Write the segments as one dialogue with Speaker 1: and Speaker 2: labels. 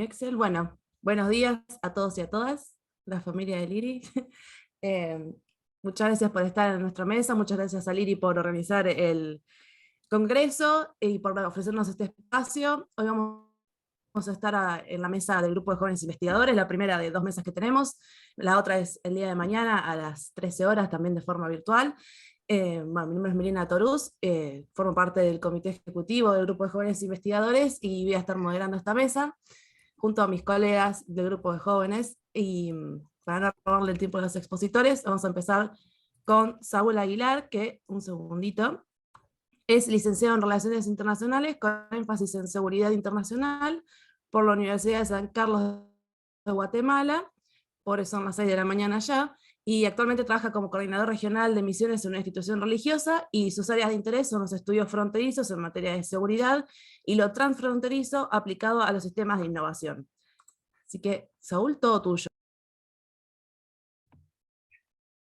Speaker 1: Excel, bueno, buenos días a todos y a todas, la familia de Liri. Eh, Muchas gracias por estar en nuestra mesa, muchas gracias a Liri por organizar el congreso y por ofrecernos este espacio. Hoy vamos a estar en la mesa del grupo de jóvenes investigadores, la primera de 2 mesas que tenemos, la otra es el día de mañana a las 13 horas, también de forma virtual. Bueno, mi nombre es Melina Torús, formo parte del comité ejecutivo del grupo de jóvenes investigadores y voy a estar moderando esta mesa junto a mis colegas del grupo de jóvenes. Y para no robarle el tiempo a los expositores, vamos a empezar con Saúl Aguilar, que, un segundito, es licenciado en Relaciones Internacionales con énfasis en Seguridad Internacional por la Universidad de San Carlos de Guatemala, por eso son las 6 de la mañana ya, y actualmente trabaja como coordinador regional de misiones en una institución religiosa, y sus áreas de interés son los estudios fronterizos en materia de seguridad y lo transfronterizo aplicado a los sistemas de innovación. Así que, Saúl, todo tuyo.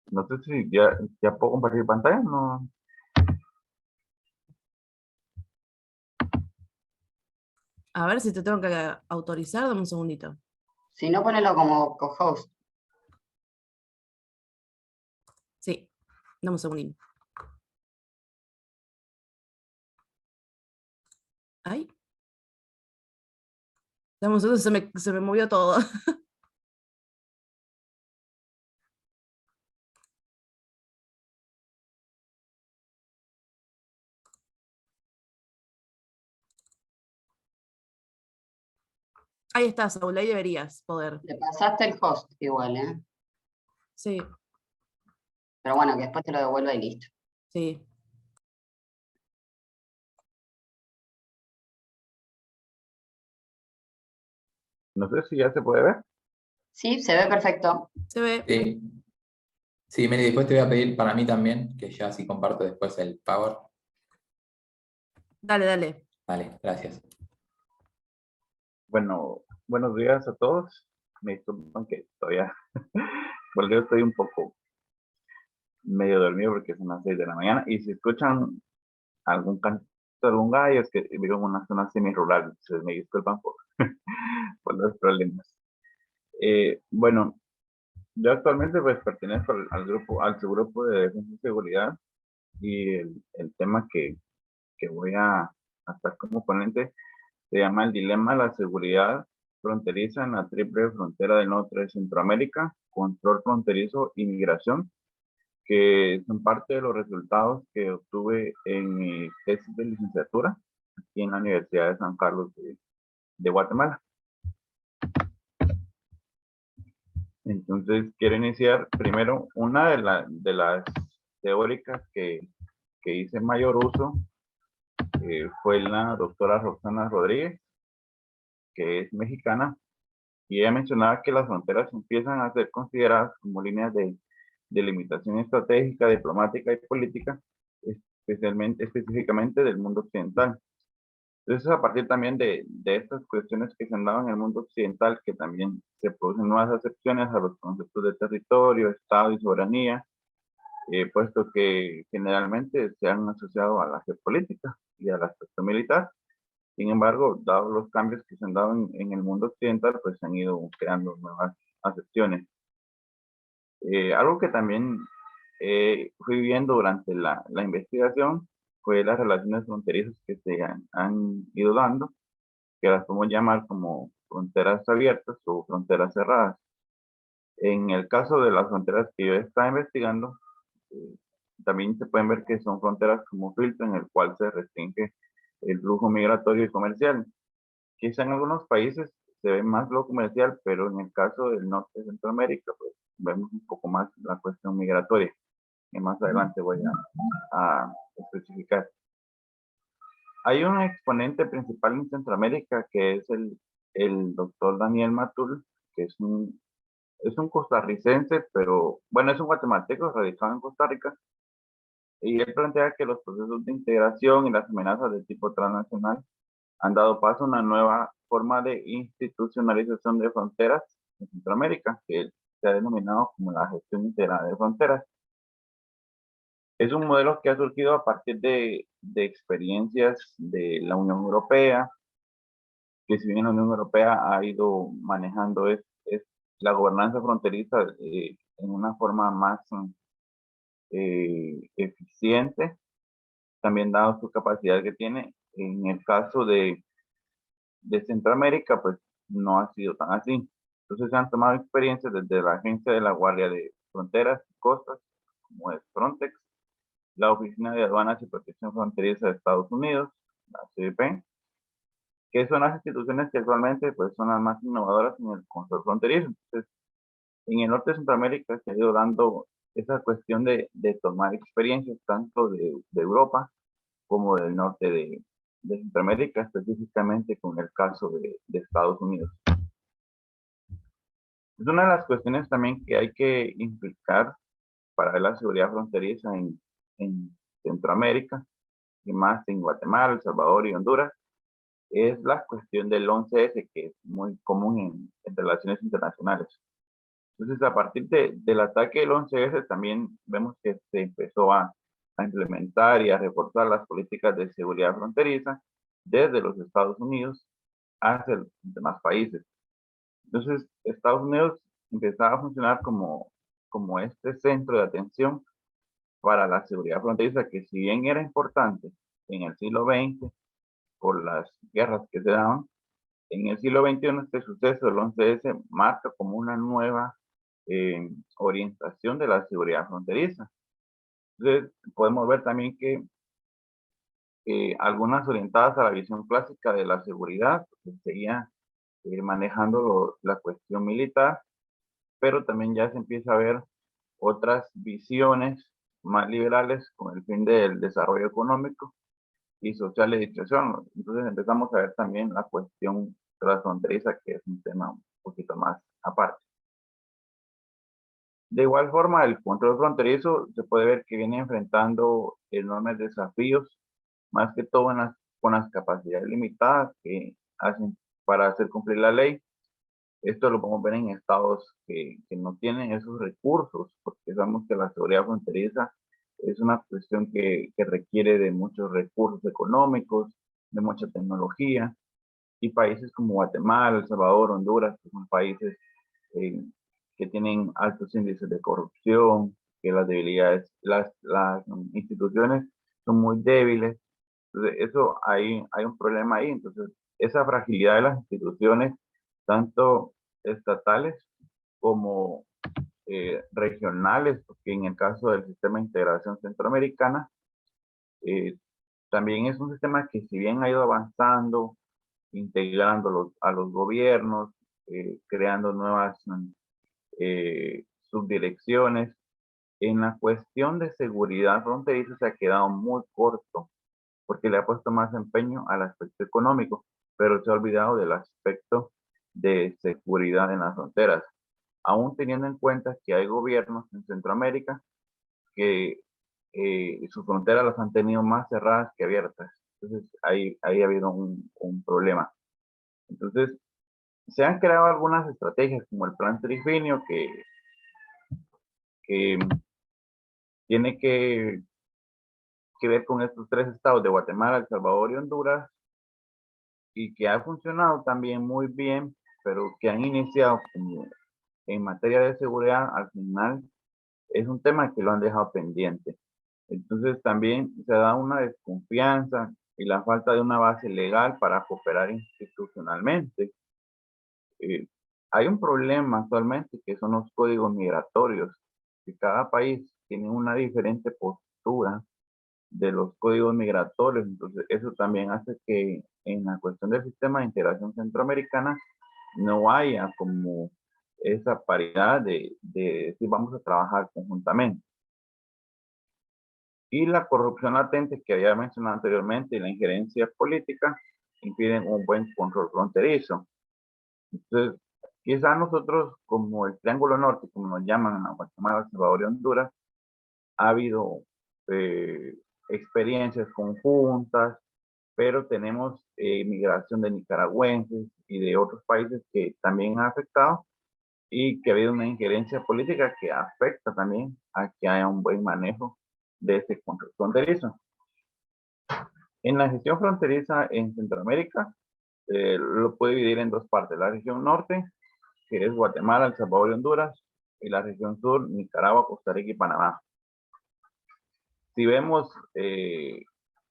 Speaker 2: No sé si ya puedo compartir pantalla, no.
Speaker 1: A ver si te tengo que autorizar, dame un segundito.
Speaker 3: Si no, ponelo como co-host.
Speaker 1: Sí, dame un segundito. Ay. Dame un segundo, se me movió todo. Ahí está, Saúl, ahí deberías poder.
Speaker 3: Le pasaste el host igual, ¿eh?
Speaker 1: Sí,
Speaker 3: Pero bueno, que después te lo devuelva y listo.
Speaker 1: sí.
Speaker 2: No sé si ya se puede ver.
Speaker 3: Sí, se ve perfecto.
Speaker 1: Se ve.
Speaker 4: Sí, sí, Meli, después te voy a pedir para mí también, que ya sí comparto después el Power.
Speaker 1: Dale, dale.
Speaker 4: Vale, gracias.
Speaker 2: Bueno, buenos días a todos. Me disculpan que todavía, porque yo estoy un poco medio dormido porque son las 6 de la mañana. Y si escuchan algún canto de algún gallo, es que vivo en una zona semi-rural, entonces me disculpan por los problemas. Bueno, yo actualmente pues pertenezco al subgrupo de defensa y seguridad, y el tema que voy a estar como ponente se llama el dilema de la seguridad fronteriza en la triple frontera del norte de Centroamérica, control fronterizo y migración, que son parte de los resultados que obtuve en mi tesis de licenciatura aquí en la Universidad de San Carlos de Guatemala. Entonces, quiero iniciar primero una de las teóricas que hice mayor uso, fue la doctora Roxana Rodríguez, que es mexicana, y ella mencionaba que las fronteras empiezan a ser consideradas como líneas de limitación estratégica, diplomática y política, específicamente del mundo occidental. Entonces, a partir también de estas cuestiones que se han dado en el mundo occidental, que también se producen nuevas acepciones a los conceptos de territorio, Estado y soberanía, puesto que generalmente se han asociado a la geopolítica y al aspecto militar. Sin embargo, dados los cambios que se han dado en el mundo occidental, pues se han ido creando nuevas acepciones. Algo que también fui viendo durante la investigación fue las relaciones fronterizas que se han ido dando, que las podemos llamar como fronteras abiertas o fronteras cerradas. En el caso de las fronteras que yo estaba investigando, eh, también se pueden ver que son fronteras como filtro en el cual se restringe el flujo migratorio y comercial. Quizá en algunos países se ve más lo comercial, pero en el caso del norte de Centroamérica, pues vemos un poco más la cuestión migratoria, y más adelante voy a especificar. Hay un exponente principal en Centroamérica que es el doctor Daniel Matul, que es un costarricense, pero bueno, es un guatemalteco radicado en Costa Rica, y él plantea que los procesos de integración y las amenazas de tipo transnacional han dado paso a una nueva forma de institucionalización de fronteras en Centroamérica, que se ha denominado como la gestión integrada de fronteras. Es un modelo que ha surgido a partir de experiencias de la Unión Europea, que si bien la Unión Europea ha ido manejando es la gobernanza fronteriza en una forma más eficiente, también dado su capacidad que tiene. En el caso de Centroamérica, pues no ha sido tan así. Entonces se han tomado experiencias desde la Agencia de la Guardia de Fronteras y Costas, como es Frontex, la Oficina de Aduanas y Protección Fronteriza de Estados Unidos, la CBP, que son las instituciones que actualmente pues, son las más innovadoras en el control fronterizo. Entonces, en el norte de Centroamérica se ha ido dando esa cuestión de tomar experiencias tanto de Europa como del norte de Centroamérica, específicamente con el caso de Estados Unidos. Es una de las cuestiones también que hay que implicar para la seguridad fronteriza en Centroamérica, y más en Guatemala, El Salvador y Honduras, es la cuestión del 11S, que es muy común en relaciones internacionales. Entonces, a partir del ataque del 11S, también vemos que se empezó a implementar y a reforzar las políticas de seguridad fronteriza desde los Estados Unidos hacia los demás países. Entonces, Estados Unidos empezaba a funcionar como este centro de atención para la seguridad fronteriza, que si bien era importante en el siglo XX por las guerras que se daban, en el siglo XXI este suceso del 11S marca como una nueva orientación de la seguridad fronteriza. Entonces, podemos ver también que algunas orientadas a la visión clásica de la seguridad, pues, seguían manejando la cuestión militar, pero también ya se empieza a ver otras visiones más liberales con el fin del desarrollo económico y social de dicha zona. Entonces empezamos a ver también la cuestión transfronteriza, que es un tema un poquito más aparte. De igual forma, el control fronterizo se puede ver que viene enfrentando enormes desafíos, más que todo con las capacidades limitadas que hacen para hacer cumplir la ley. Esto lo podemos ver en estados que no tienen esos recursos, porque sabemos que la seguridad fronteriza es una cuestión que requiere de muchos recursos económicos, de mucha tecnología, y países como Guatemala, El Salvador, Honduras, que son países eh, que tienen altos índices de corrupción, que las debilidades, las instituciones son muy débiles. Entonces, eso hay un problema ahí. Entonces, esa fragilidad de las instituciones, tanto estatales como regionales, porque en el caso del sistema de integración centroamericana, también es un sistema que si bien ha ido avanzando, integrando a los gobiernos, creando nuevas subdirecciones, en la cuestión de seguridad fronteriza se ha quedado muy corto, porque le ha puesto más empeño al aspecto económico, pero se ha olvidado del aspecto de seguridad en las fronteras, aún teniendo en cuenta que hay gobiernos en Centroamérica que sus fronteras las han tenido más cerradas que abiertas. Entonces, ahí ha habido un problema. Entonces, se han creado algunas estrategias como el Plan Trifinio que tiene que ver con estos tres estados de Guatemala, El Salvador y Honduras, y que ha funcionado también muy bien, pero que han iniciado como en materia de seguridad, al final es un tema que lo han dejado pendiente. Entonces también se da una desconfianza y la falta de una base legal para cooperar institucionalmente. Hay un problema actualmente que son los códigos migratorios, que cada país tiene una diferente postura de los códigos migratorios. Entonces eso también hace que en la cuestión del sistema de integración centroamericana no haya como esa paridad de si vamos a trabajar conjuntamente. Y la corrupción latente que había mencionado anteriormente y la injerencia política impiden un buen control fronterizo. Entonces, quizá nosotros como el Triángulo Norte, como nos llaman a Guatemala, El Salvador y Honduras, ha habido experiencias conjuntas, pero tenemos migración de nicaragüenses y de otros países que también ha afectado y que ha habido una injerencia política que afecta también a que haya un buen manejo de este control fronterizo. En la gestión fronteriza en Centroamérica, lo puede dividir en dos partes. La región norte, que es Guatemala, El Salvador y Honduras, y la región sur, Nicaragua, Costa Rica y Panamá. Si vemos en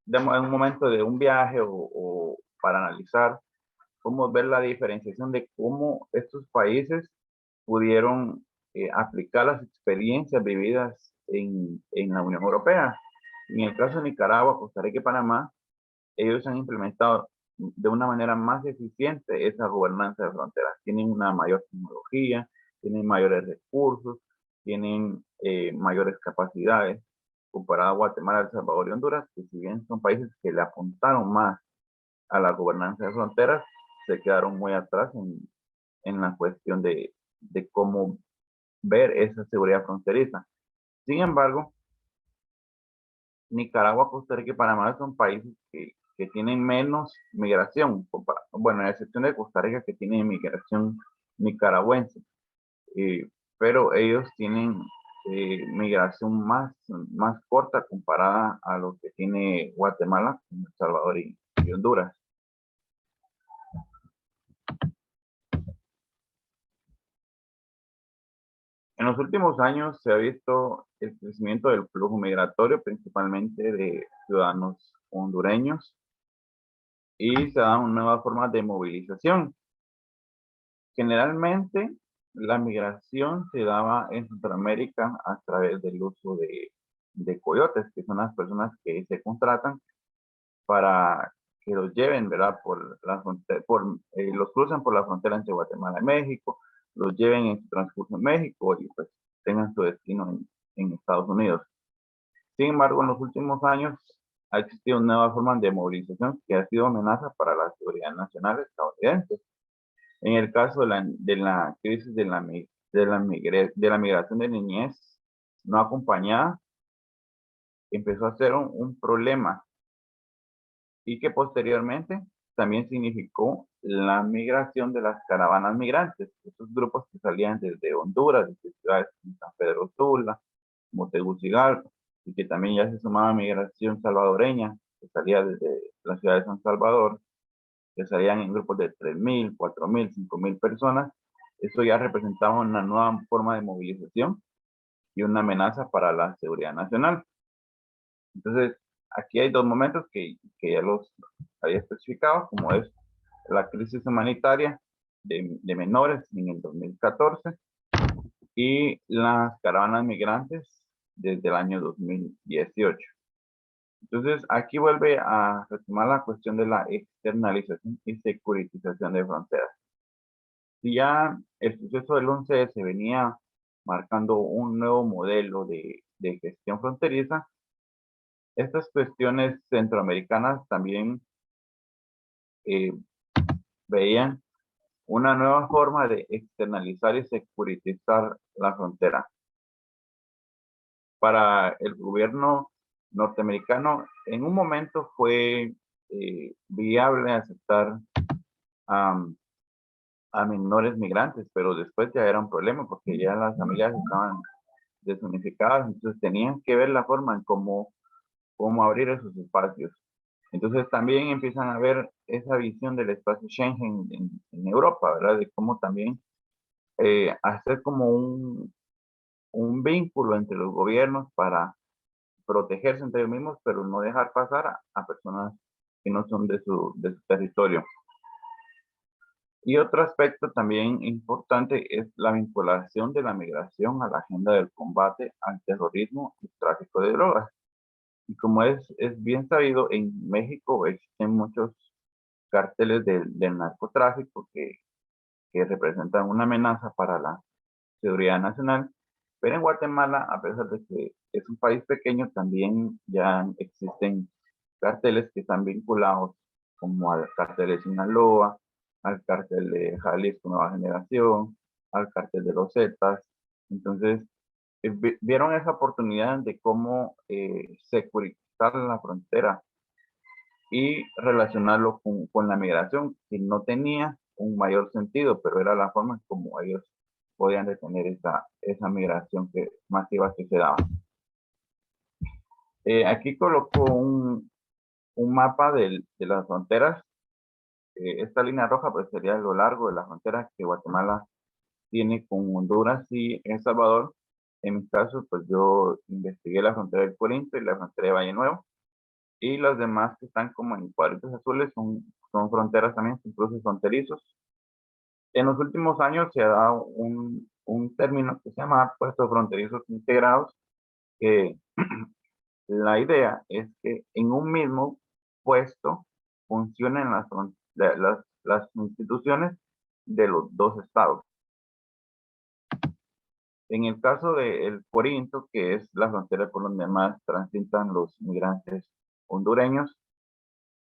Speaker 2: un momento de un viaje o para analizar, podemos ver la diferenciación de cómo estos países pudieron aplicar las experiencias vividas en la Unión Europea. En el caso de Nicaragua, Costa Rica y Panamá, ellos han implementado de una manera más eficiente esa gobernanza de fronteras. Tienen una mayor tecnología, tienen mayores recursos, tienen mayores capacidades comparado a Guatemala, El Salvador y Honduras, que si bien son países que le apuntaron más a la gobernanza de fronteras, se quedaron muy atrás en la cuestión de cómo ver esa seguridad fronteriza. Sin embargo, Nicaragua, Costa Rica y Panamá son países que tienen menos migración, bueno, a excepción de Costa Rica, que tiene migración nicaragüense, pero ellos tienen migración más corta comparada a lo que tiene Guatemala, El Salvador y Honduras. En los últimos años se ha visto el crecimiento del flujo migratorio, principalmente de ciudadanos hondureños, y se dan nuevas formas de movilización. Generalmente, la migración se daba en Centroamérica a través del uso de coyotes, que son las personas que se contratan para que los lleven, ¿verdad? Por la frontera, los cruzan por la frontera entre Guatemala y México, los lleven en su transcurso en México y pues tengan su destino en Estados Unidos. Sin embargo, en los últimos años ha existido una nueva forma de movilización que ha sido amenaza para la seguridad nacional estadounidense. En el caso de la crisis de la migración de niñez no acompañada, empezó a ser un problema y que posteriormente también significó la migración de las caravanas migrantes, esos grupos que salían desde Honduras, desde ciudades como San Pedro Sula, como Tegucigalpa, y que también ya se sumaba migración salvadoreña, que salía desde la ciudad de San Salvador, que salían en grupos de 3,000, 4,000, 5,000 personas. Eso ya representaba una nueva forma de movilización y una amenaza para la seguridad nacional. Entonces, aquí hay dos momentos que ya los había especificado, como es la crisis humanitaria de menores en el 2014 y las caravanas migrantes desde el año 2018. Entonces, aquí vuelve a retomar la cuestión de la externalización y securitización de fronteras. Si ya el suceso del 11S venía marcando un nuevo modelo de gestión fronteriza, estas cuestiones centroamericanas también veían una nueva forma de externalizar y securitizar la frontera. Para el gobierno norteamericano, en un momento fue viable aceptar a menores migrantes, pero después ya era un problema porque ya las familias estaban desunificadas, entonces tenían que ver la forma en cómo abrir esos espacios. Entonces también empiezan a ver esa visión del espacio Schengen en Europa, ¿verdad? De cómo también hacer como un vínculo entre los gobiernos para protegerse entre ellos mismos, pero no dejar pasar a personas que no son de su territorio. Y otro aspecto también importante es la vinculación de la migración a la agenda del combate al terrorismo y tráfico de drogas. Y como es bien sabido, en México existen muchos cárteles del narcotráfico que representan una amenaza para la seguridad nacional. Pero en Guatemala, a pesar de que es un país pequeño, también ya existen cárteles que están vinculados como al cártel de Sinaloa, al cártel de Jalisco Nueva Generación, al cártel de los Zetas. Entonces, vieron esa oportunidad de cómo securizar la frontera y relacionarlo con la migración, que no tenía un mayor sentido, pero era la forma en como ellos podían detener esa migración masiva que se daba. Aquí colocó un mapa de las fronteras esta línea roja pues sería lo largo de la frontera que Guatemala tiene con Honduras y El Salvador. En mi caso, pues yo investigué la frontera del Corinto y la frontera de Valle Nuevo, y los demás que están como en cuadritos azules son fronteras también, son cruces fronterizos. En los últimos años se ha dado un término que se llama puestos fronterizos integrados, que la idea es que en un mismo puesto funcionen las instituciones de los dos estados. En el caso del Corinto, que es la frontera por donde más transitan los migrantes hondureños,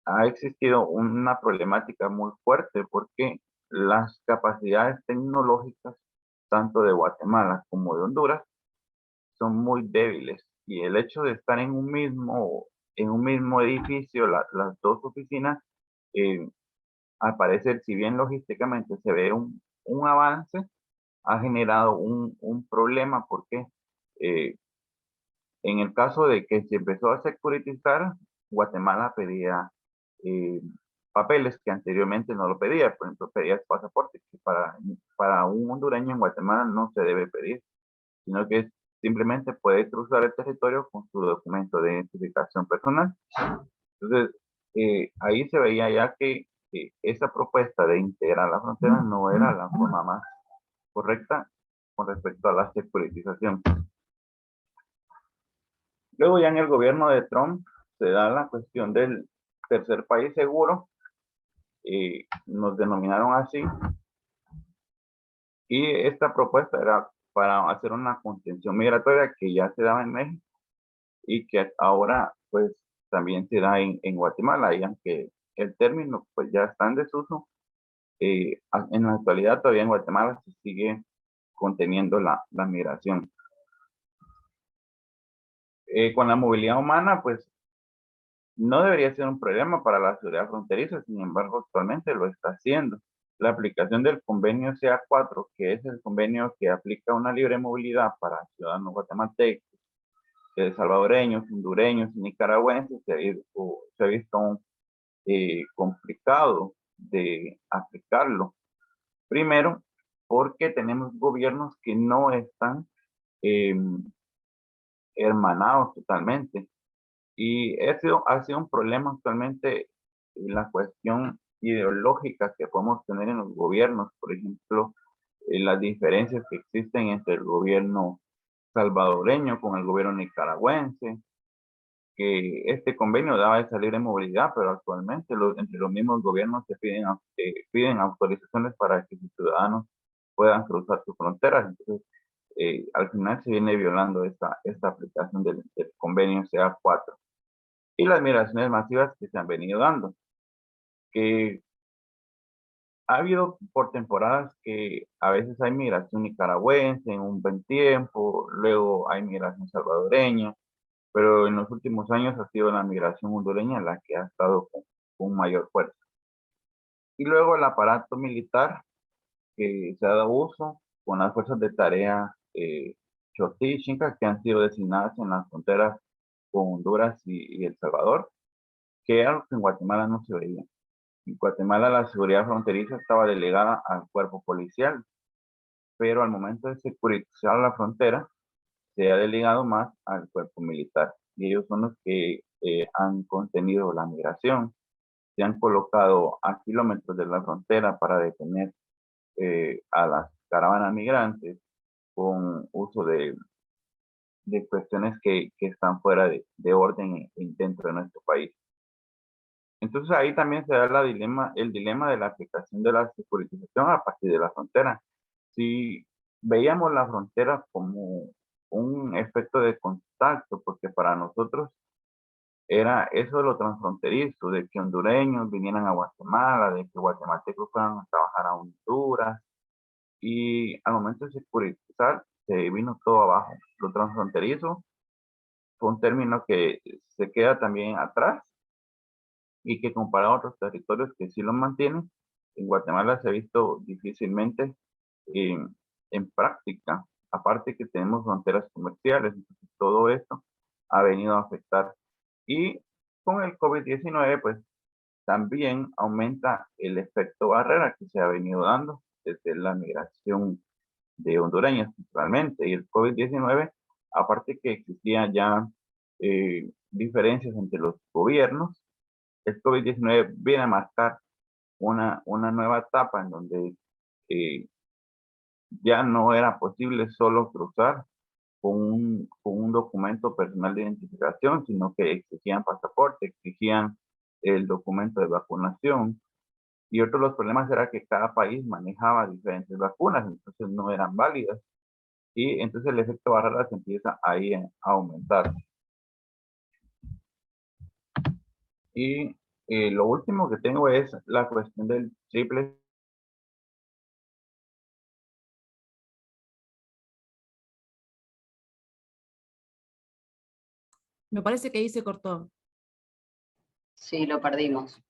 Speaker 2: ha existido una problemática muy fuerte porque las capacidades tecnológicas, tanto de Guatemala como de Honduras, son muy débiles. Y el hecho de estar en un mismo edificio, las dos oficinas, al parecer, si bien logísticamente se ve un avance, ha generado un problema porque en el caso de que se empezó a securitizar, Guatemala pedía eh, papeles que anteriormente no lo pedía. Por ejemplo, pedía pasaporte, que para un hondureño en Guatemala no se debe pedir, sino que simplemente puede cruzar el territorio con su documento de identificación personal. Entonces, ahí se veía ya que esa propuesta de integrar la frontera no era la forma más correcta con respecto a la securitización. Luego ya en el gobierno de Trump se da la cuestión del tercer país seguro, nos denominaron así, y esta propuesta era para hacer una contención migratoria que ya se daba en México y que ahora pues también se da en Guatemala, y aunque el término pues ya está en desuso, en la actualidad todavía en Guatemala se sigue conteniendo la migración. Con la movilidad humana, pues no debería ser un problema para la seguridad fronteriza, sin embargo, actualmente lo está haciendo. La aplicación del convenio CA4, que es el convenio que aplica una libre movilidad para ciudadanos guatemaltecos, salvadoreños, hondureños y nicaragüenses, se ha visto complicado de aplicarlo. Primero, porque tenemos gobiernos que no están eh, hermanados totalmente. Y ha sido un problema actualmente en la cuestión ideológica que podemos tener en los gobiernos. Por ejemplo, las diferencias que existen entre el gobierno salvadoreño con el gobierno nicaragüense, que este convenio daba esa libre movilidad, pero actualmente entre los mismos gobiernos se piden autorizaciones para que sus ciudadanos puedan cruzar sus fronteras. Entonces, al final se viene violando esta aplicación del convenio CA4. Y las migraciones masivas que se han venido dando, que ha habido por temporadas que a veces hay migración nicaragüense en un buen tiempo, luego hay migración salvadoreña, pero en los últimos años ha sido la migración hondureña la que ha estado con mayor fuerza. Y luego el aparato militar que se ha dado uso con las fuerzas de tarea Chotí y Xinca, que han sido designadas en las fronteras con Honduras y El Salvador, que era algo que en Guatemala no se veía. En Guatemala la seguridad fronteriza estaba delegada al cuerpo policial, pero al momento de securizar la frontera, se ha delegado más al cuerpo militar. Y ellos son los que han contenido la migración, se han colocado a kilómetros de la frontera para detener a las caravanas migrantes con uso de cuestiones que están fuera de orden dentro de nuestro país. Entonces ahí también se da el dilema de la aplicación de la securitización a partir de la frontera. Si veíamos la frontera como un efecto de contacto, porque para nosotros era eso de lo transfronterizo, de que hondureños vinieran a Guatemala, de que guatemaltecos fueran a trabajar a Honduras, y al momento de securitizar se vino todo abajo. Lo transfronterizo fue un término que se queda también atrás y que comparado a otros territorios que sí lo mantienen, en Guatemala se ha visto difícilmente en práctica, aparte que tenemos fronteras comerciales, entonces todo esto ha venido a afectar. Y con el COVID-19, pues también aumenta el efecto barrera que se ha venido dando desde la migración de hondureños principalmente. Y el COVID-19, aparte que existían ya diferencias entre los gobiernos, el COVID-19 viene a marcar una nueva etapa en donde ya no era posible solo cruzar con un documento personal de identificación, sino que exigían pasaporte, exigían el documento de vacunación. Y otro de los problemas era que cada país manejaba diferentes vacunas, entonces no eran válidas. Y entonces el efecto barrera se empieza ahí a aumentar. Y lo último que tengo es la cuestión del triple.
Speaker 1: Me parece que ahí se cortó.
Speaker 3: Sí, lo perdimos.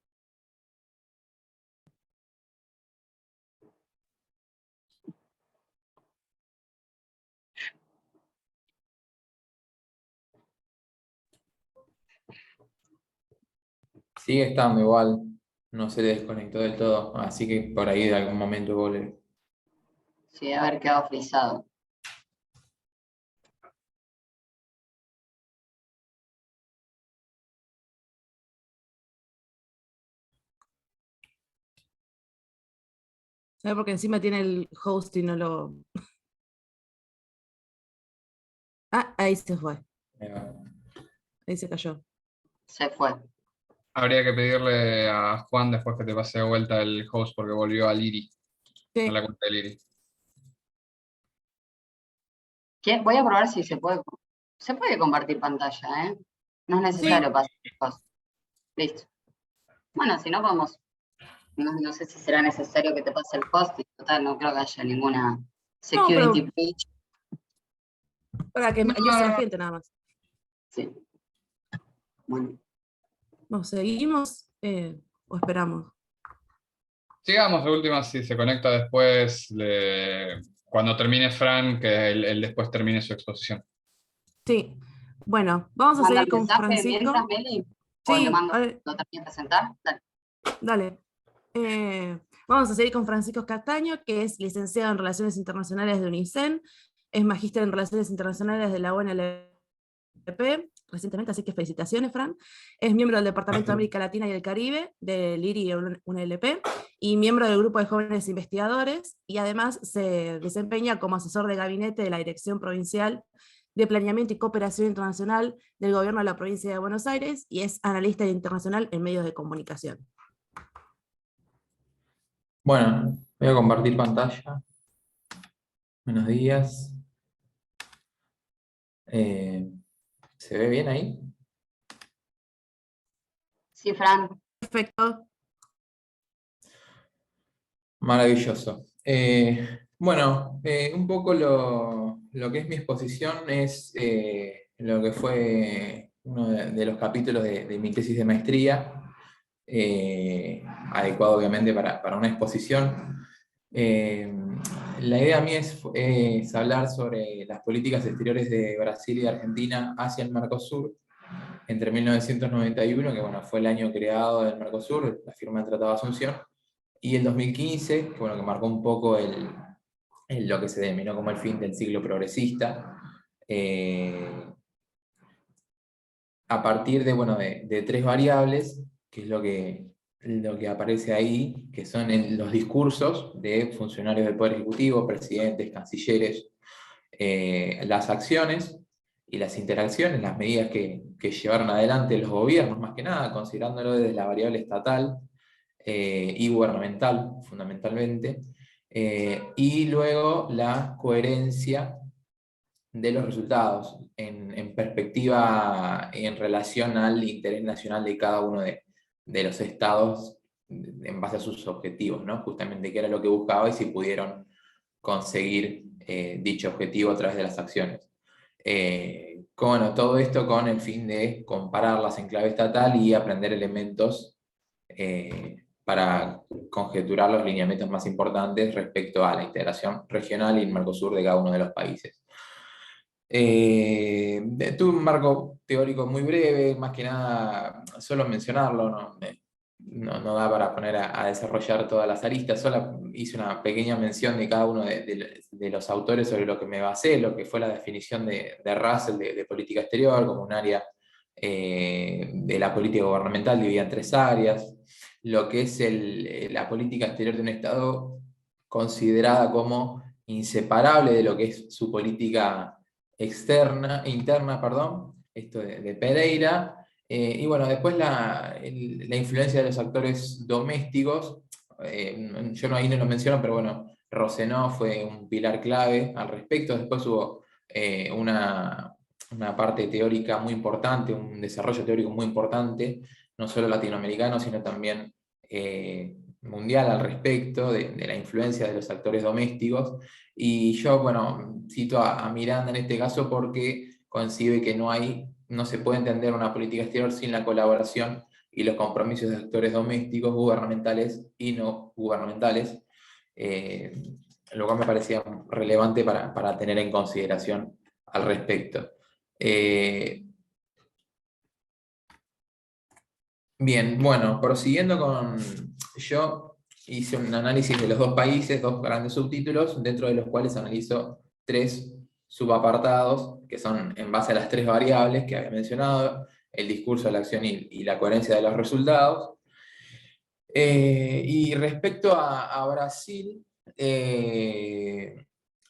Speaker 4: Sigue estando igual, no se desconectó del todo, así que por ahí de algún momento vuelve.
Speaker 3: Sí, debe haber quedado frisado.
Speaker 1: ¿Sabes? Porque encima tiene el host y no lo... Ah, ahí se fue.
Speaker 4: Ahí va.
Speaker 1: Ahí se cayó.
Speaker 3: Se fue.
Speaker 5: Habría que pedirle a Juan después que te pase de vuelta el host porque volvió a Liri,
Speaker 1: Sí.
Speaker 5: a la cuenta de Liri.
Speaker 3: Voy a probar si se puede. Se puede compartir pantalla, ¿eh? No es necesario pasar el host. Listo. Bueno, si no podemos. No sé si será necesario que te pase el host. Y total, no creo que haya ninguna security breach.
Speaker 1: Para que ingrese la gente nada más.
Speaker 3: Sí. Bueno.
Speaker 1: ¿Nos seguimos o esperamos?
Speaker 5: Sigamos, de última, si se conecta después, cuando termine Fran, que él después termine su exposición.
Speaker 1: Sí. Bueno, vamos a
Speaker 3: ¿Manda
Speaker 1: seguir con
Speaker 3: mensaje
Speaker 1: Francisco.
Speaker 3: mientras, Meli? ¿O le
Speaker 1: Sí,
Speaker 3: mando,
Speaker 1: a ver,
Speaker 3: lo termino de presentar? Dale.
Speaker 1: dale. Vamos a seguir con Francisco Castaño, que es licenciado en Relaciones Internacionales de UNICEN, es magíster en Relaciones Internacionales de la UNLP, recientemente, así que felicitaciones, Fran. Es miembro del Departamento de América Latina y el Caribe, de LIRI y UNLP, y miembro del Grupo de Jóvenes Investigadores, y además se desempeña como asesor de gabinete de la Dirección Provincial de Planeamiento y Cooperación Internacional del Gobierno de la Provincia de Buenos Aires, y es analista internacional en medios de comunicación.
Speaker 4: Bueno, voy a compartir pantalla. Buenos días. ¿Se ve bien ahí?
Speaker 3: Sí, Fran.
Speaker 1: Perfecto.
Speaker 4: Maravilloso. Bueno, un poco lo que es mi exposición es lo que fue uno de los capítulos de mi tesis de maestría, adecuado obviamente para una exposición. La idea mía es hablar sobre las políticas exteriores de Brasil y de Argentina hacia el Mercosur entre 1991, que bueno, fue el año creado del Mercosur, la firma del Tratado de Asunción, y el 2015, que, bueno, que marcó un poco lo que se denominó como el fin del siglo progresista, a partir de, bueno, de tres variables, que es lo que aparece ahí, que son los discursos de funcionarios del Poder Ejecutivo, presidentes, cancilleres, las acciones y las interacciones, las medidas que llevaron adelante los gobiernos, más que nada, considerándolo desde la variable estatal y gubernamental, fundamentalmente, y luego la coherencia de los resultados en perspectiva en relación al interés nacional de cada uno de los estados en base a sus objetivos, ¿no? Justamente qué era lo que buscaba y si pudieron conseguir dicho objetivo a través de las acciones. Bueno, todo esto con el fin de compararlas en clave estatal y aprender elementos para conjeturar los lineamientos más importantes respecto a la integración regional y el Mercosur de cada uno de los países. Tuve un marco teórico muy breve, más que nada solo mencionarlo, ¿no? no da para poner a desarrollar todas las aristas, solo hice una pequeña mención de cada uno de los autores sobre lo que me basé, lo que fue la definición de Russell de política exterior como un área de la política gubernamental dividida en 3 áreas, lo que es la política exterior de un Estado considerada como inseparable de lo que es su política interna, perdón, esto de Pereira. Y bueno, después la influencia de los actores domésticos, yo ahí no lo menciono, pero bueno, Rosenau fue un pilar clave al respecto. Después hubo una parte teórica muy importante, un desarrollo teórico muy importante, no solo latinoamericano, sino también mundial al respecto de la influencia de los actores domésticos. Y yo, bueno, cito a Miranda en este caso porque concibe que no se puede entender una política exterior sin la colaboración y los compromisos de actores domésticos, gubernamentales y no gubernamentales, lo cual me parecía relevante para tener en consideración al respecto. Bien, bueno, prosiguiendo yo hice un análisis de los 2 países, 2 grandes subtítulos, dentro de los cuales analizo 3 subapartados, que son en base a las 3 variables que había mencionado, el discurso, la acción y la coherencia de los resultados. Y respecto a Brasil,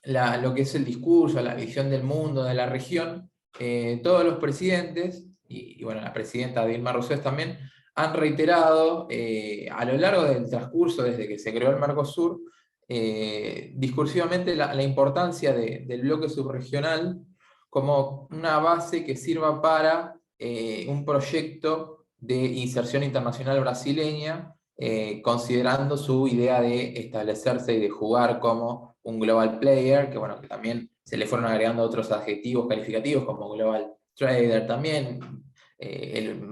Speaker 4: lo que es el discurso, la visión del mundo, de la región, todos los presidentes, y bueno, la presidenta Dilma Rousseff también, han reiterado a lo largo del transcurso desde que se creó el Mercosur, discursivamente la importancia del bloque subregional como una base que sirva para un proyecto de inserción internacional brasileña, considerando su idea de establecerse y de jugar como un global player, que bueno, que también se le fueron agregando otros adjetivos calificativos como global trader también,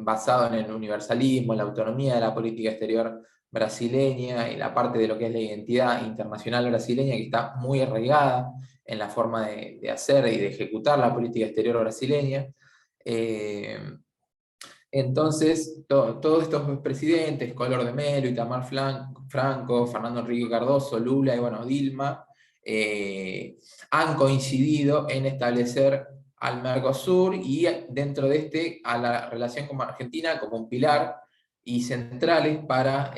Speaker 4: basado en el universalismo, en la autonomía de la política exterior brasileña y la parte de lo que es la identidad internacional brasileña que está muy arraigada en la forma de hacer y de ejecutar la política exterior brasileña. Entonces, todos estos presidentes, Collor de Mello, Itamar Franco, Fernando Enrique Cardoso, Lula y bueno, Dilma, han coincidido en establecer al Mercosur y dentro de a la relación con Argentina como un pilar y centrales para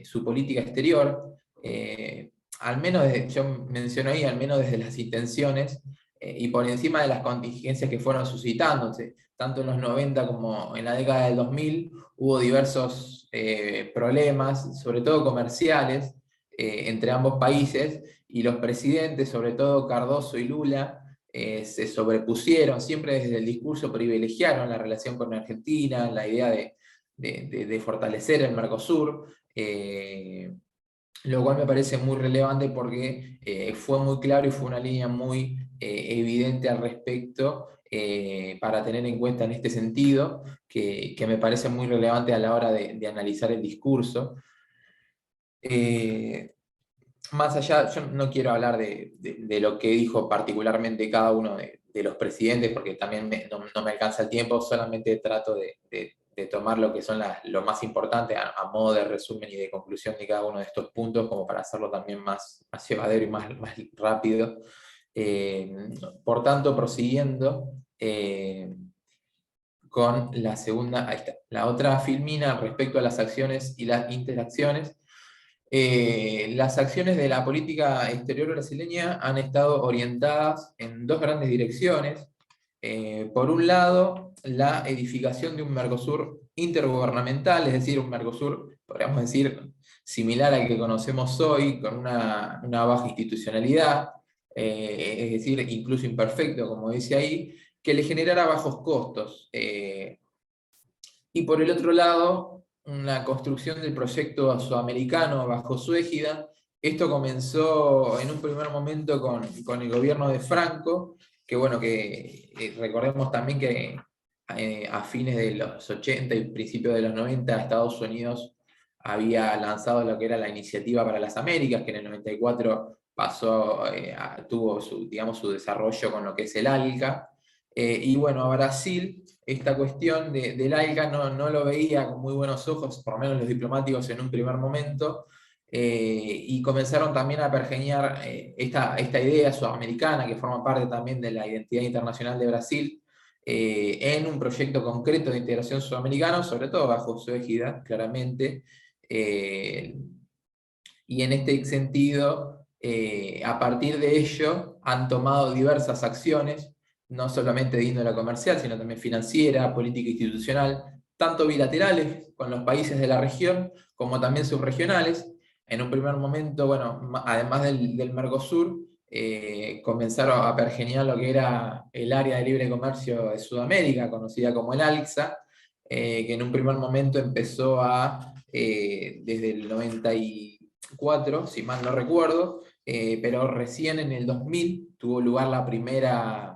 Speaker 4: su política exterior. Al menos, yo menciono ahí, al menos desde las intenciones y por encima de las contingencias que fueron suscitándose, tanto en los 90 como en la década del 2000, hubo diversos problemas, sobre todo comerciales, entre ambos países, y los presidentes, sobre todo Cardoso y Lula, se sobrepusieron, siempre desde el discurso privilegiaron la relación con Argentina, la idea de fortalecer el Mercosur, lo cual me parece muy relevante porque fue muy claro y fue una línea muy evidente al respecto para tener en cuenta en este sentido, que me parece muy relevante a la hora de analizar el discurso. Más allá, yo no quiero hablar de lo que dijo particularmente cada uno de los presidentes, porque también no me alcanza el tiempo, solamente trato de tomar lo que son lo más importante a modo de resumen y de conclusión de cada uno de estos puntos, como para hacerlo también más llevadero y más rápido. Por tanto, prosiguiendo con la segunda, ahí está, la otra filmina respecto a las acciones y las interacciones. Las acciones de la política exterior brasileña han estado orientadas en 2 grandes direcciones. Por un lado, la edificación de un Mercosur intergubernamental, es decir, un Mercosur, podríamos decir, similar al que conocemos hoy, con una baja institucionalidad, es decir, incluso imperfecto, como dice ahí, que le generara bajos costos. Y por el otro lado, una construcción del proyecto sudamericano bajo su égida. Esto comenzó en un primer momento con el gobierno de Franco, que bueno, recordemos también que a fines de los 80 y principios de los 90 Estados Unidos había lanzado lo que era la Iniciativa para las Américas, que en el 94 tuvo su desarrollo con lo que es el ALCA. Y bueno, a Brasil esta cuestión del ALCA no lo veía con muy buenos ojos, por lo menos los diplomáticos en un primer momento, y comenzaron también a pergeñar esta idea sudamericana que forma parte también de la identidad internacional de Brasil, en un proyecto concreto de integración sudamericano, sobre todo bajo su égida, claramente, y en este sentido, a partir de ello, han tomado diversas acciones, no solamente de índole comercial, sino también financiera, política institucional, tanto bilaterales con los países de la región, como también subregionales. En un primer momento, bueno, además del Mercosur, comenzaron a pergeñar lo que era el área de libre comercio de Sudamérica, conocida como el ALCSA, que en un primer momento empezó desde el 94, si mal no recuerdo, pero recién en el 2000 tuvo lugar la primera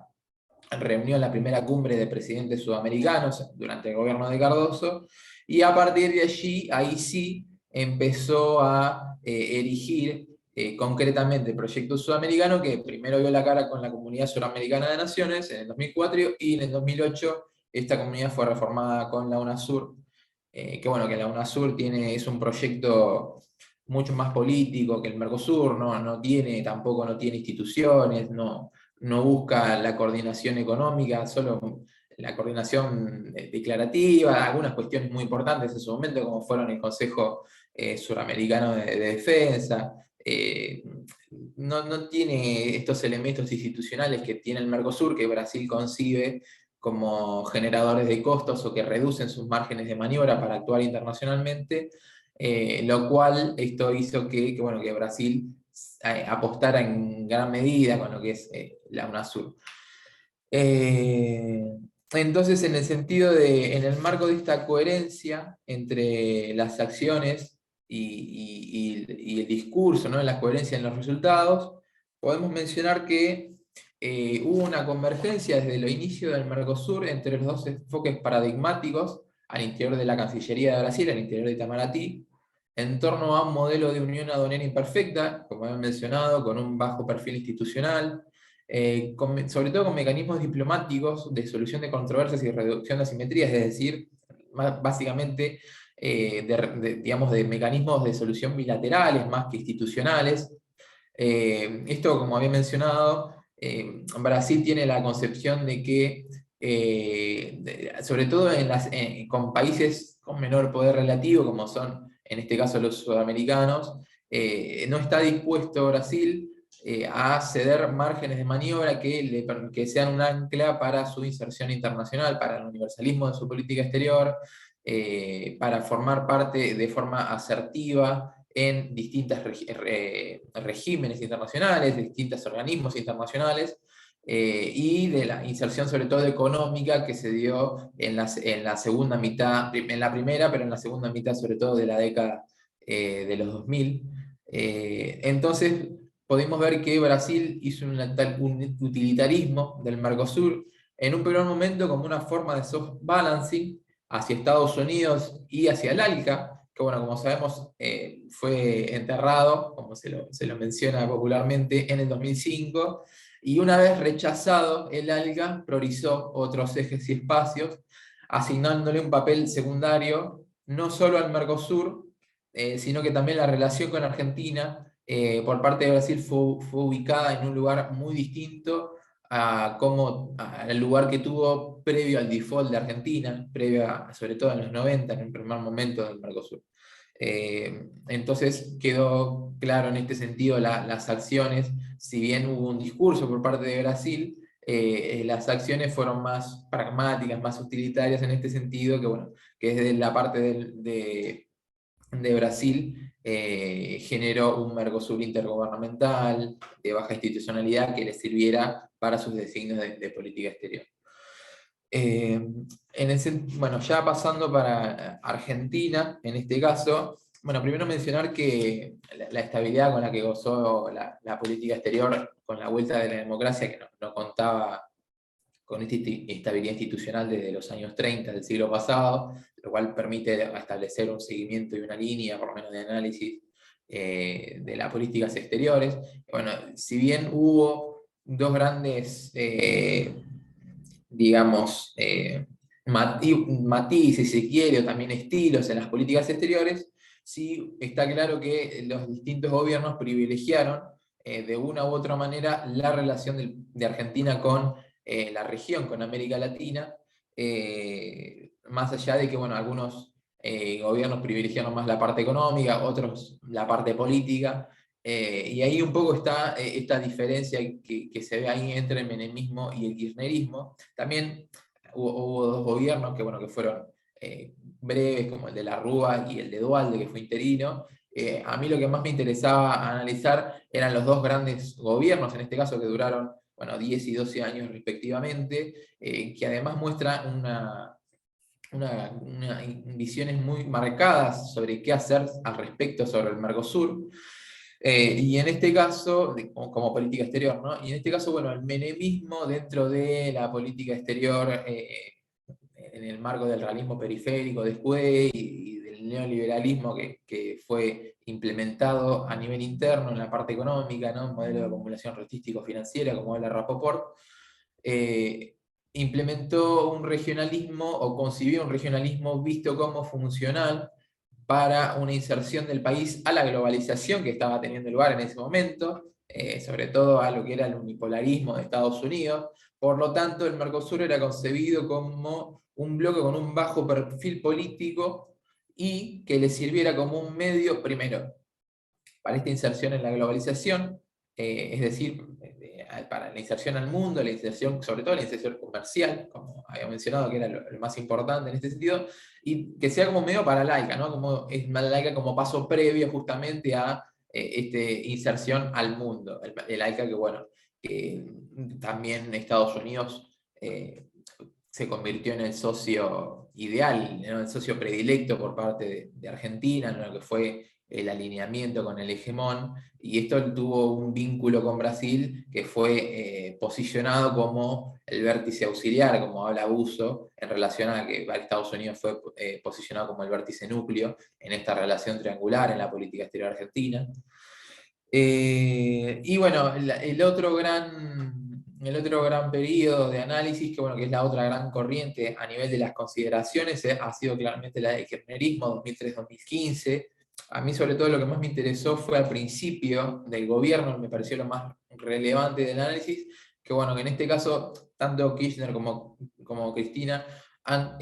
Speaker 4: reunión, la primera cumbre de presidentes sudamericanos durante el gobierno de Cardoso, y a partir de allí, ahí sí, empezó a erigir concretamente el proyecto sudamericano, que primero vio la cara con la Comunidad Suramericana de Naciones en el 2004, y en el 2008 esta comunidad fue reformada con la UNASUR, que bueno, que la UNASUR es un proyecto mucho más político que el Mercosur, tampoco no tiene instituciones, no busca la coordinación económica, solo la coordinación declarativa, algunas cuestiones muy importantes en su momento, como fueron el Consejo Suramericano de Defensa. No tiene estos elementos institucionales que tiene el Mercosur, que Brasil concibe como generadores de costos o que reducen sus márgenes de maniobra para actuar internacionalmente, lo cual esto hizo bueno, que Brasil apostara en gran medida con lo que es la UNASUR. Entonces, en el marco de esta coherencia entre las acciones y el discurso, ¿no? La coherencia en los resultados, podemos mencionar que hubo una convergencia desde el inicio del Mercosur entre los dos enfoques paradigmáticos al interior de la Cancillería de Brasil, al interior de Itamaraty, en torno a un modelo de unión aduanera imperfecta, como he mencionado, con un bajo perfil institucional, sobre todo con mecanismos diplomáticos de solución de controversias y reducción de asimetrías, es decir, básicamente digamos, de mecanismos de solución bilaterales más que institucionales. Esto, como había mencionado, Brasil tiene la concepción de que, sobre todo con países con menor poder relativo, como son en este caso los sudamericanos, no está dispuesto Brasil a ceder márgenes de maniobra que sean un ancla para su inserción internacional, para el universalismo de su política exterior, para formar parte de forma asertiva en distintos regímenes internacionales, de distintos organismos internacionales, y de la inserción sobre todo económica que se dio en la segunda mitad, en la primera, pero en la segunda mitad sobre todo de la década de los 2000. Entonces podemos ver que Brasil hizo un utilitarismo del Mercosur en un primer momento como una forma de soft balancing hacia Estados Unidos y hacia el ALCA, que bueno, como sabemos, fue enterrado, como se lo menciona popularmente, en el 2005, y una vez rechazado el ALCA, priorizó otros ejes y espacios, asignándole un papel secundario, no solo al Mercosur, sino que también la relación con Argentina, por parte de Brasil fue ubicada en un lugar muy distinto al lugar que tuvo previo al default de Argentina, sobre todo en los 90, en el primer momento del Mercosur. Entonces quedó claro en este sentido las acciones, si bien hubo un discurso por parte de Brasil, las acciones fueron más pragmáticas, más utilitarias en este sentido, que desde la parte de Brasil generó un Mercosur intergubernamental de baja institucionalidad que le sirviera para sus designios de política exterior. Bueno, ya pasando para Argentina, en este caso, bueno, primero mencionar que la estabilidad con la que gozó la política exterior con la vuelta de la democracia, que no contaba con esta estabilidad institucional desde los años 30 del siglo pasado, lo cual permite establecer un seguimiento y una línea, por lo menos, de análisis de las políticas exteriores. Bueno, si bien hubo dos grandes, digamos, matices, si se quiere, o también estilos en las políticas exteriores, sí está claro que los distintos gobiernos privilegiaron de una u otra manera la relación de Argentina con la región, con América Latina, más allá de que, bueno, algunos gobiernos privilegiaron más la parte económica, otros la parte política, y ahí un poco está esta diferencia que se ve ahí entre el menemismo y el kirchnerismo. También hubo dos gobiernos que, bueno, que fueron breves, como el de la Rúa y el de Dualde, que fue interino. A mí lo que más me interesaba analizar eran los dos grandes gobiernos, en este caso, que duraron, bueno, 10 y 12 años respectivamente, que además muestran visiones muy marcadas sobre qué hacer al respecto sobre el Mercosur. Y en este caso, como política exterior, ¿no? Y en este caso, bueno, el menemismo dentro de la política exterior, en el marco del realismo periférico después y del neoliberalismo que fue implementado a nivel interno en la parte económica, ¿no? Un modelo de acumulación artístico-financiera, como habla Rapoport, implementó un regionalismo o concibió un regionalismo visto como funcional para una inserción del país a la globalización que estaba teniendo lugar en ese momento, sobre todo a lo que era el unipolarismo de Estados Unidos. Por lo tanto, el Mercosur era concebido como un bloque con un bajo perfil político y que le sirviera como un medio, primero, para esta inserción en la globalización, es decir, para la inserción al mundo, la inserción, sobre todo la inserción comercial, como había mencionado, que era lo más importante en este sentido, y que sea como medio para laica, ¿no? Como, es laica como paso previo justamente a inserción al mundo. El laica que, bueno, también Estados Unidos se convirtió en el socio ideal, ¿no? El socio predilecto por parte de Argentina, en lo que fue el alineamiento con el hegemón, y esto tuvo un vínculo con Brasil que fue posicionado como el vértice auxiliar, como habla Busso, en relación a que Estados Unidos fue posicionado como el vértice núcleo en esta relación triangular en la política exterior argentina. Y bueno, el otro gran periodo de análisis, que, bueno, que es la otra gran corriente a nivel de las consideraciones, ha sido claramente la del kirchnerismo 2003-2015. A mí, sobre todo, lo que más me interesó fue al principio del gobierno, me pareció lo más relevante del análisis, que, bueno, que en este caso tanto Kirchner como Cristina han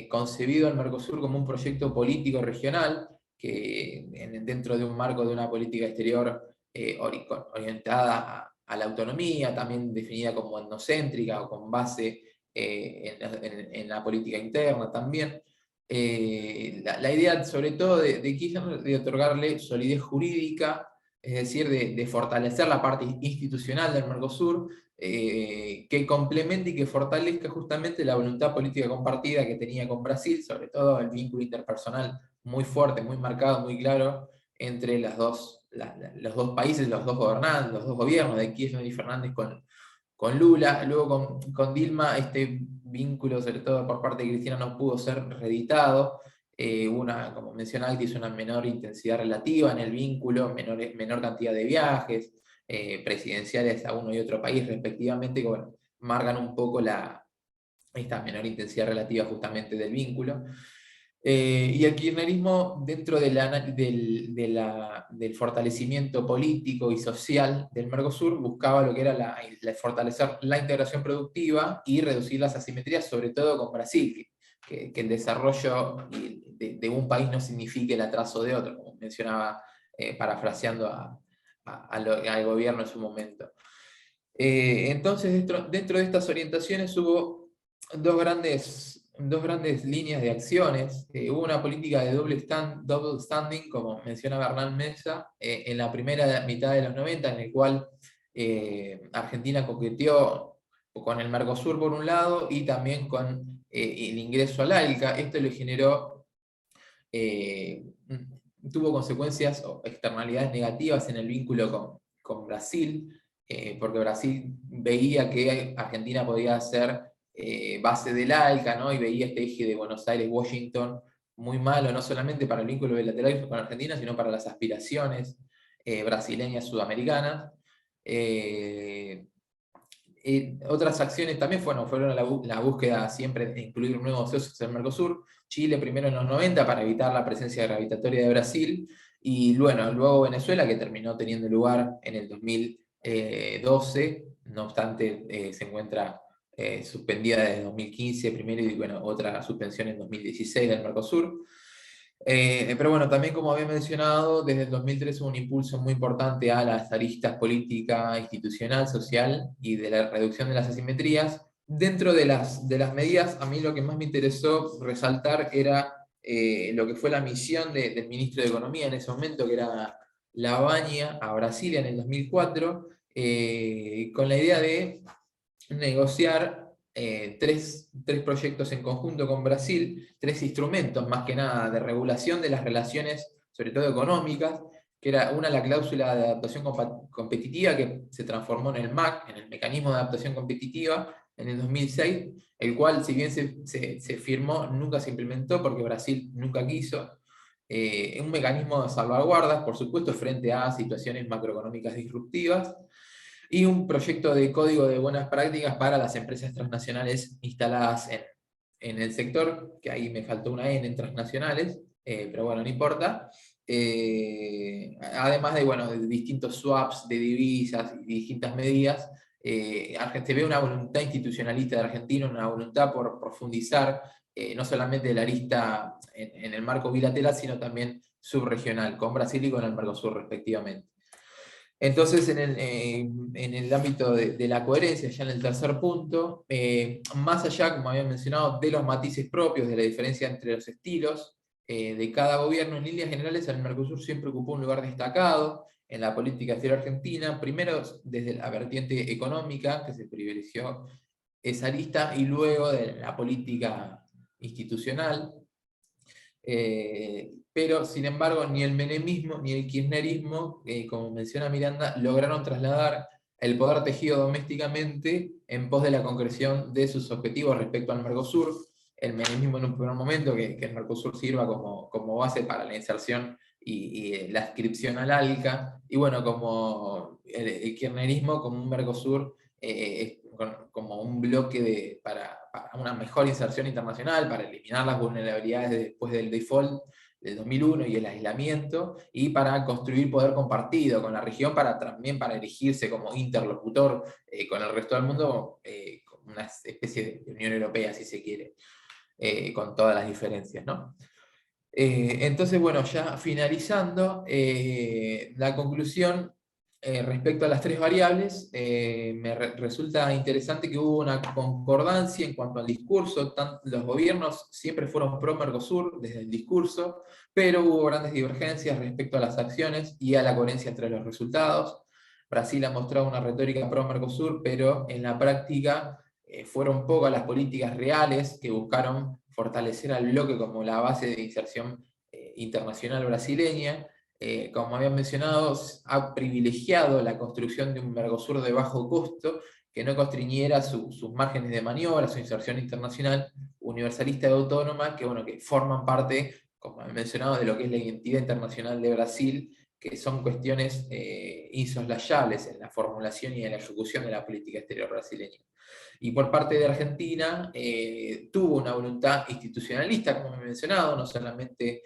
Speaker 4: concebido al Mercosur como un proyecto político regional que dentro de un marco de una política exterior orientada a la autonomía, también definida como etnocéntrica o con base en la política interna también. La idea, sobre todo, de Kirchner, de otorgarle solidez jurídica, es decir, de fortalecer la parte institucional del Mercosur, que complemente y que fortalezca justamente la voluntad política compartida que tenía con Brasil, sobre todo el vínculo interpersonal muy fuerte, muy marcado, muy claro entre los dos países, los dos gobernantes, los dos gobiernos de Kirchner y Fernández con Lula. Luego con Dilma este vínculo, sobre todo por parte de Cristina, no pudo ser reeditado. Como mencionaba, hizo una menor intensidad relativa en el vínculo, menor cantidad de viajes presidenciales a uno y otro país respectivamente, que, bueno, marcan un poco esta menor intensidad relativa justamente del vínculo. Y el kirchnerismo, dentro del fortalecimiento político y social del Mercosur, buscaba lo que era fortalecer la integración productiva y reducir las asimetrías, sobre todo con Brasil, que el desarrollo de un país no signifique el atraso de otro, como mencionaba parafraseando al gobierno en su momento. Entonces, dentro de estas orientaciones hubo dos grandes líneas de acciones. Hubo una política de double standing, como mencionaba Hernán Mesa, en la primera mitad de los 90, en el cual Argentina coqueteó con el Mercosur por un lado y también con el ingreso al ALCA. Esto le generó, tuvo consecuencias o externalidades negativas en el vínculo con Brasil, porque Brasil veía que Argentina podía ser base del ALCA, ¿no? Y veía este eje de Buenos Aires-Washington muy malo, no solamente para el vínculo bilateral con Argentina, sino para las aspiraciones brasileñas sudamericanas. otras acciones también fueron la búsqueda siempre de incluir nuevos socios en el Mercosur. Chile primero en los 90 para evitar la presencia gravitatoria de Brasil, y bueno, luego Venezuela, que terminó teniendo lugar en el 2012, no obstante se encuentra suspendida desde 2015 primero, y bueno, otra suspensión en 2016 del Mercosur. Pero bueno, también como había mencionado, desde el 2013 hubo un impulso muy importante a las aristas política, institucional, social y de la reducción de las asimetrías. Dentro de las medidas, a mí lo que más me interesó resaltar era lo que fue la misión del ministro de Economía en ese momento, que era Lavagna, a Brasilia en el 2004, con la idea de negociar tres proyectos en conjunto con Brasil, tres instrumentos más que nada de regulación de las relaciones, sobre todo económicas, que era una, la cláusula de adaptación competitiva, que se transformó en el MAC, en el Mecanismo de Adaptación Competitiva, en el 2006, el cual, si bien se firmó, nunca se implementó porque Brasil nunca quiso. Un mecanismo de salvaguardas, por supuesto, frente a situaciones macroeconómicas disruptivas, y un proyecto de código de buenas prácticas para las empresas transnacionales instaladas en el sector, que ahí me faltó una N en transnacionales, pero bueno, no importa. Además de, bueno, de distintos swaps de divisas y distintas medidas, se ve una voluntad institucionalista de Argentina, una voluntad por profundizar no solamente la arista en el marco bilateral, sino también subregional, con Brasil y con el Mercosur respectivamente. Entonces, en el ámbito de la coherencia, ya en el tercer punto, más allá, como había mencionado, de los matices propios, de la diferencia entre los estilos de cada gobierno, en líneas generales, el Mercosur siempre ocupó un lugar destacado en la política exterior argentina, primero desde la vertiente económica, que se privilegió esa arista, y luego de la política institucional. Pero, sin embargo, ni el menemismo ni el kirchnerismo, como menciona Miranda, lograron trasladar el poder tejido domésticamente en pos de la concreción de sus objetivos respecto al Mercosur. El menemismo en un primer momento, que el Mercosur sirva como base para la inserción y la adscripción al ALCA, y bueno, como el kirchnerismo como un Mercosur como un bloque para una mejor inserción internacional, para eliminar las vulnerabilidades después del default del 2001 y el aislamiento, y para construir poder compartido con la región, también para erigirse como interlocutor con el resto del mundo, como una especie de Unión Europea, si se quiere, con todas las diferencias, ¿no? Entonces, bueno, ya finalizando, la conclusión respecto a las tres variables, me resulta interesante que hubo una concordancia en cuanto al discurso. Los gobiernos siempre fueron pro-Mercosur desde el discurso, pero hubo grandes divergencias respecto a las acciones y a la coherencia entre los resultados. Brasil ha mostrado una retórica pro-Mercosur, pero en la práctica fueron pocas las políticas reales que buscaron fortalecer al bloque como la base de inserción internacional brasileña. Como habían mencionado, ha privilegiado la construcción de un Mercosur de bajo costo que no constriñera sus márgenes de maniobra, su inserción internacional universalista y autónoma, que, bueno, que forman parte, como he mencionado, de lo que es la identidad internacional de Brasil, que son cuestiones insoslayables en la formulación y en la ejecución de la política exterior brasileña. Y por parte de Argentina tuvo una voluntad institucionalista, como he mencionado, no solamente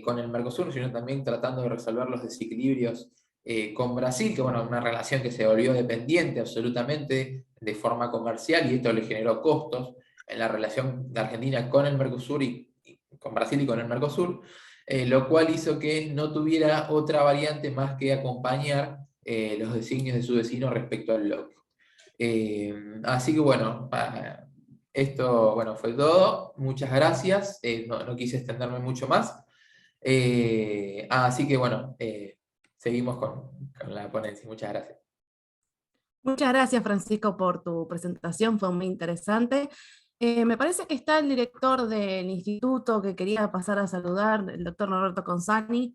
Speaker 4: con el Mercosur, sino también tratando de resolver los desequilibrios con Brasil, que, bueno, una relación que se volvió dependiente absolutamente de forma comercial, y esto le generó costos en la relación de Argentina con el Mercosur y con Brasil y con el Mercosur, lo cual hizo que no tuviera otra variante más que acompañar los designios de su vecino respecto al bloque. Así que bueno, esto, bueno, fue todo. Muchas gracias. No quise extenderme mucho más. Así que bueno, seguimos con la ponencia. Muchas gracias.
Speaker 1: Muchas gracias, Francisco, por tu presentación, fue muy interesante. Me parece que está el director del instituto que quería pasar a saludar, el doctor Norberto Consani.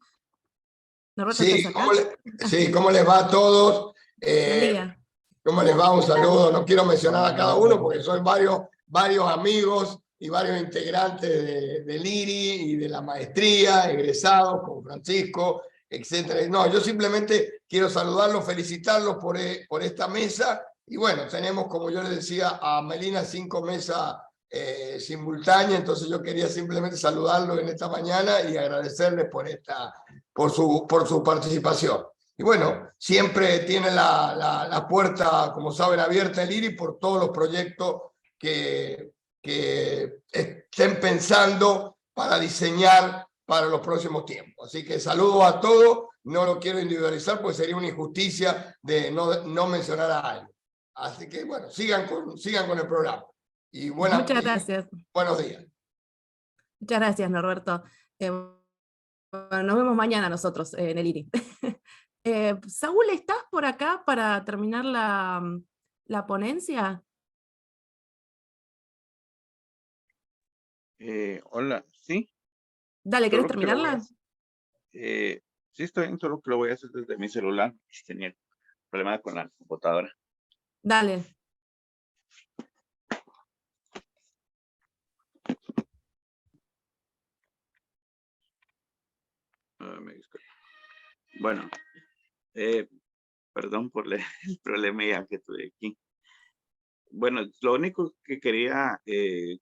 Speaker 1: Norberto,
Speaker 6: Sí,
Speaker 1: ¿estás acá?
Speaker 6: ¿cómo les va a todos?
Speaker 1: Buen día.
Speaker 6: ¿Cómo les va? Un saludo. No quiero mencionar a cada uno porque son varios amigos y varios integrantes del IRI y de la maestría, egresados con Francisco, etc. No, yo simplemente quiero saludarlos, felicitarlos por esta mesa Y bueno, tenemos, como yo les decía, a Melina 5 mesas simultáneas, entonces yo quería simplemente saludarlo en esta mañana y agradecerles por su participación. Y bueno, siempre tiene la puerta, como saben, abierta el IRI por todos los proyectos que estén pensando para diseñar para los próximos tiempos. Así que saludo a todos, no lo quiero individualizar porque sería una injusticia de no mencionar a alguien. Así que bueno, sigan con el programa. Y
Speaker 1: Muchas gracias.
Speaker 6: Buenos días.
Speaker 1: Muchas gracias, Norberto. Bueno, nos vemos mañana nosotros en el IRI. Saúl, ¿estás por acá para terminar la ponencia?
Speaker 2: Hola, sí.
Speaker 1: Dale, ¿querés
Speaker 2: Solo que lo voy a
Speaker 1: terminarla?
Speaker 2: hacer- sí, estoy bien, solo que lo voy a hacer desde mi celular. Tenía problema con la computadora.
Speaker 1: Dale.
Speaker 2: Me disculpo. Bueno, perdón por el problema ya que tuve aquí. Bueno, lo único que quería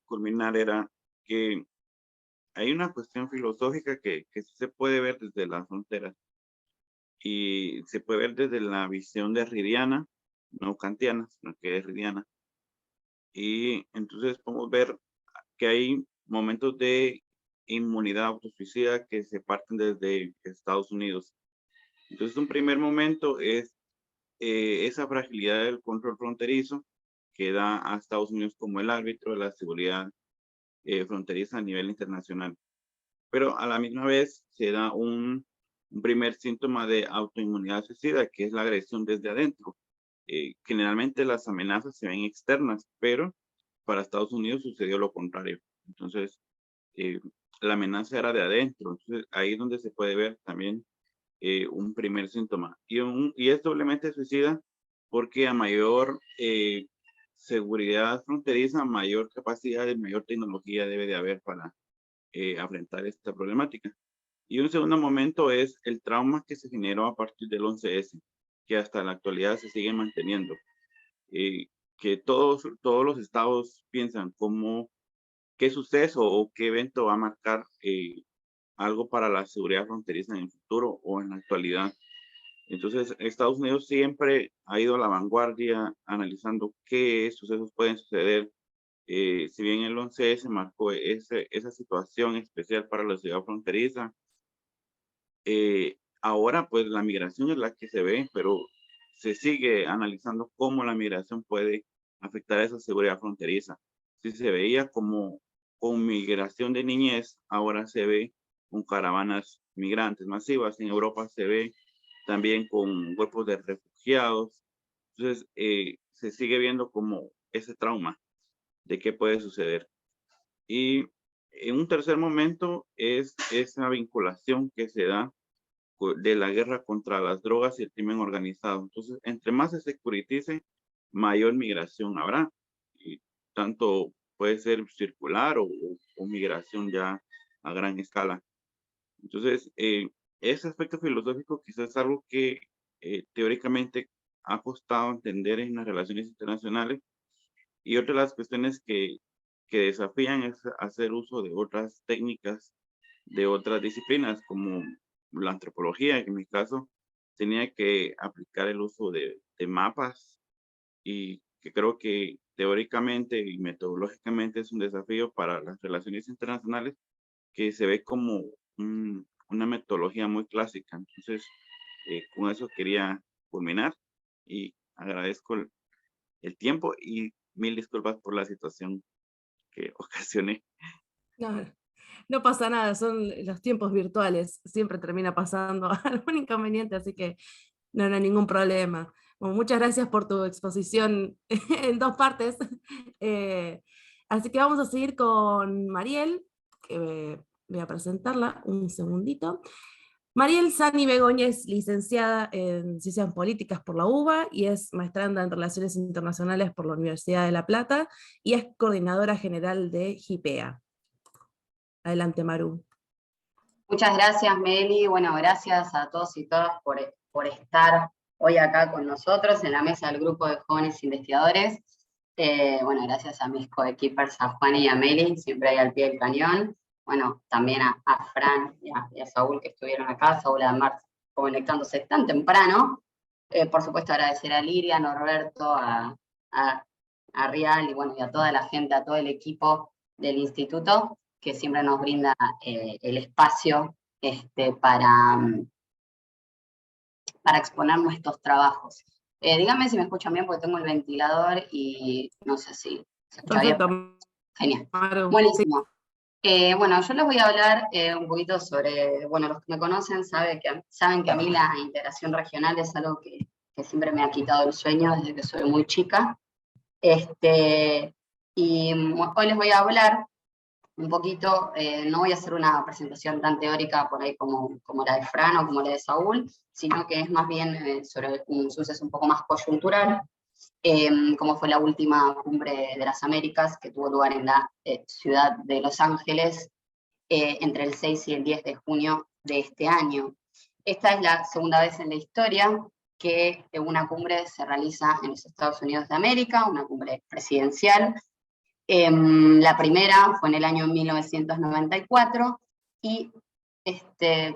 Speaker 2: culminar era que hay una cuestión filosófica que sí se puede ver desde las fronteras y se puede ver desde la visión de Derridiana, no kantiana, sino que derridiana. Y entonces podemos ver que hay momentos de inmunidad autosuicida que se parten desde Estados Unidos. Entonces, un primer momento es esa fragilidad del control fronterizo que da a Estados Unidos como el árbitro de la seguridad fronteriza a nivel internacional. Pero a la misma vez se da un primer síntoma de autoinmunidad suicida, que es la agresión desde adentro. Generalmente las amenazas se ven externas, pero para Estados Unidos sucedió lo contrario. Entonces, la amenaza era de adentro. Entonces, ahí es donde se puede ver también un primer síntoma. Y es doblemente suicida porque a mayor seguridad fronteriza, mayor capacidad y mayor tecnología debe de haber para afrontar esta problemática. Y un segundo momento es el trauma que se generó a partir del 11S, que hasta la actualidad se sigue manteniendo. Que todos los estados piensan qué suceso o qué evento va a marcar algo para la seguridad fronteriza en el futuro o en la actualidad. Entonces, Estados Unidos siempre ha ido a la vanguardia analizando qué sucesos pueden suceder. Si bien el 11S marcó esa situación especial para la ciudad fronteriza, ahora pues la migración es la que se ve, pero se sigue analizando cómo la migración puede afectar a esa seguridad fronteriza. Si se veía como con migración de niñez, ahora se ve con caravanas migrantes masivas. En Europa se ve también con cuerpos de refugiados. Entonces, se sigue viendo como ese trauma de qué puede suceder. Y en un tercer momento es esa vinculación que se da de la guerra contra las drogas y el crimen organizado. Entonces, entre más se securitice, mayor migración habrá. Y tanto puede ser circular o migración ya a gran escala. Entonces, ese aspecto filosófico quizás es algo que teóricamente ha costado entender en las relaciones internacionales, y otra de las cuestiones que desafían es hacer uso de otras técnicas de otras disciplinas, como la antropología, que en mi caso tenía que aplicar el uso de mapas, y que creo que teóricamente y metodológicamente es un desafío para las relaciones internacionales, que se ve como una metodología muy clásica. Entonces, con eso quería culminar y agradezco el tiempo y mil disculpas por la situación que ocasioné.
Speaker 1: No, no pasa nada, son los tiempos virtuales, siempre termina pasando algún inconveniente, así que no hay ningún problema. Bueno, muchas gracias por tu exposición en dos partes. Así que vamos a seguir con Mariel, que voy a presentarla un segundito. Mariel Sani Begoña es licenciada en Ciencias Políticas por la UBA y es maestranda en Relaciones Internacionales por la Universidad de La Plata y es coordinadora general de GIPEA. Adelante, Maru.
Speaker 3: Muchas gracias, Meli. Bueno, gracias a todos y todas por estar hoy acá con nosotros en la mesa del grupo de jóvenes investigadores. Bueno, gracias a mis coequippers, a Juan y a Meli, siempre ahí al pie del cañón. Bueno, también a Fran y a Saúl que estuvieron acá, Saúl además conectándose tan temprano. Por supuesto agradecer a Liria, a Norberto, a Rial y bueno, y a toda la gente, a todo el equipo del instituto que siempre nos brinda el espacio para exponer nuestros trabajos. Díganme si me escuchan bien porque tengo el ventilador y no sé si se escucha bien.
Speaker 1: Perfecto.
Speaker 3: Genial.
Speaker 1: Maru.
Speaker 3: Buenísimo. Bueno, yo les voy a hablar un poquito sobre, bueno, los que me conocen saben que a mí la integración regional es algo que siempre me ha quitado el sueño desde que soy muy chica. Y hoy les voy a hablar un poquito, no voy a hacer una presentación tan teórica por ahí como la de Fran o como la de Saúl, sino que es más bien sobre un suceso un poco más coyuntural, como fue la última cumbre de las Américas que tuvo lugar en la ciudad de Los Ángeles entre el 6 y el 10 de junio de este año. Esta es la segunda vez en la historia que una cumbre se realiza en los Estados Unidos de América, una cumbre presidencial. La primera fue en el año 1994 y,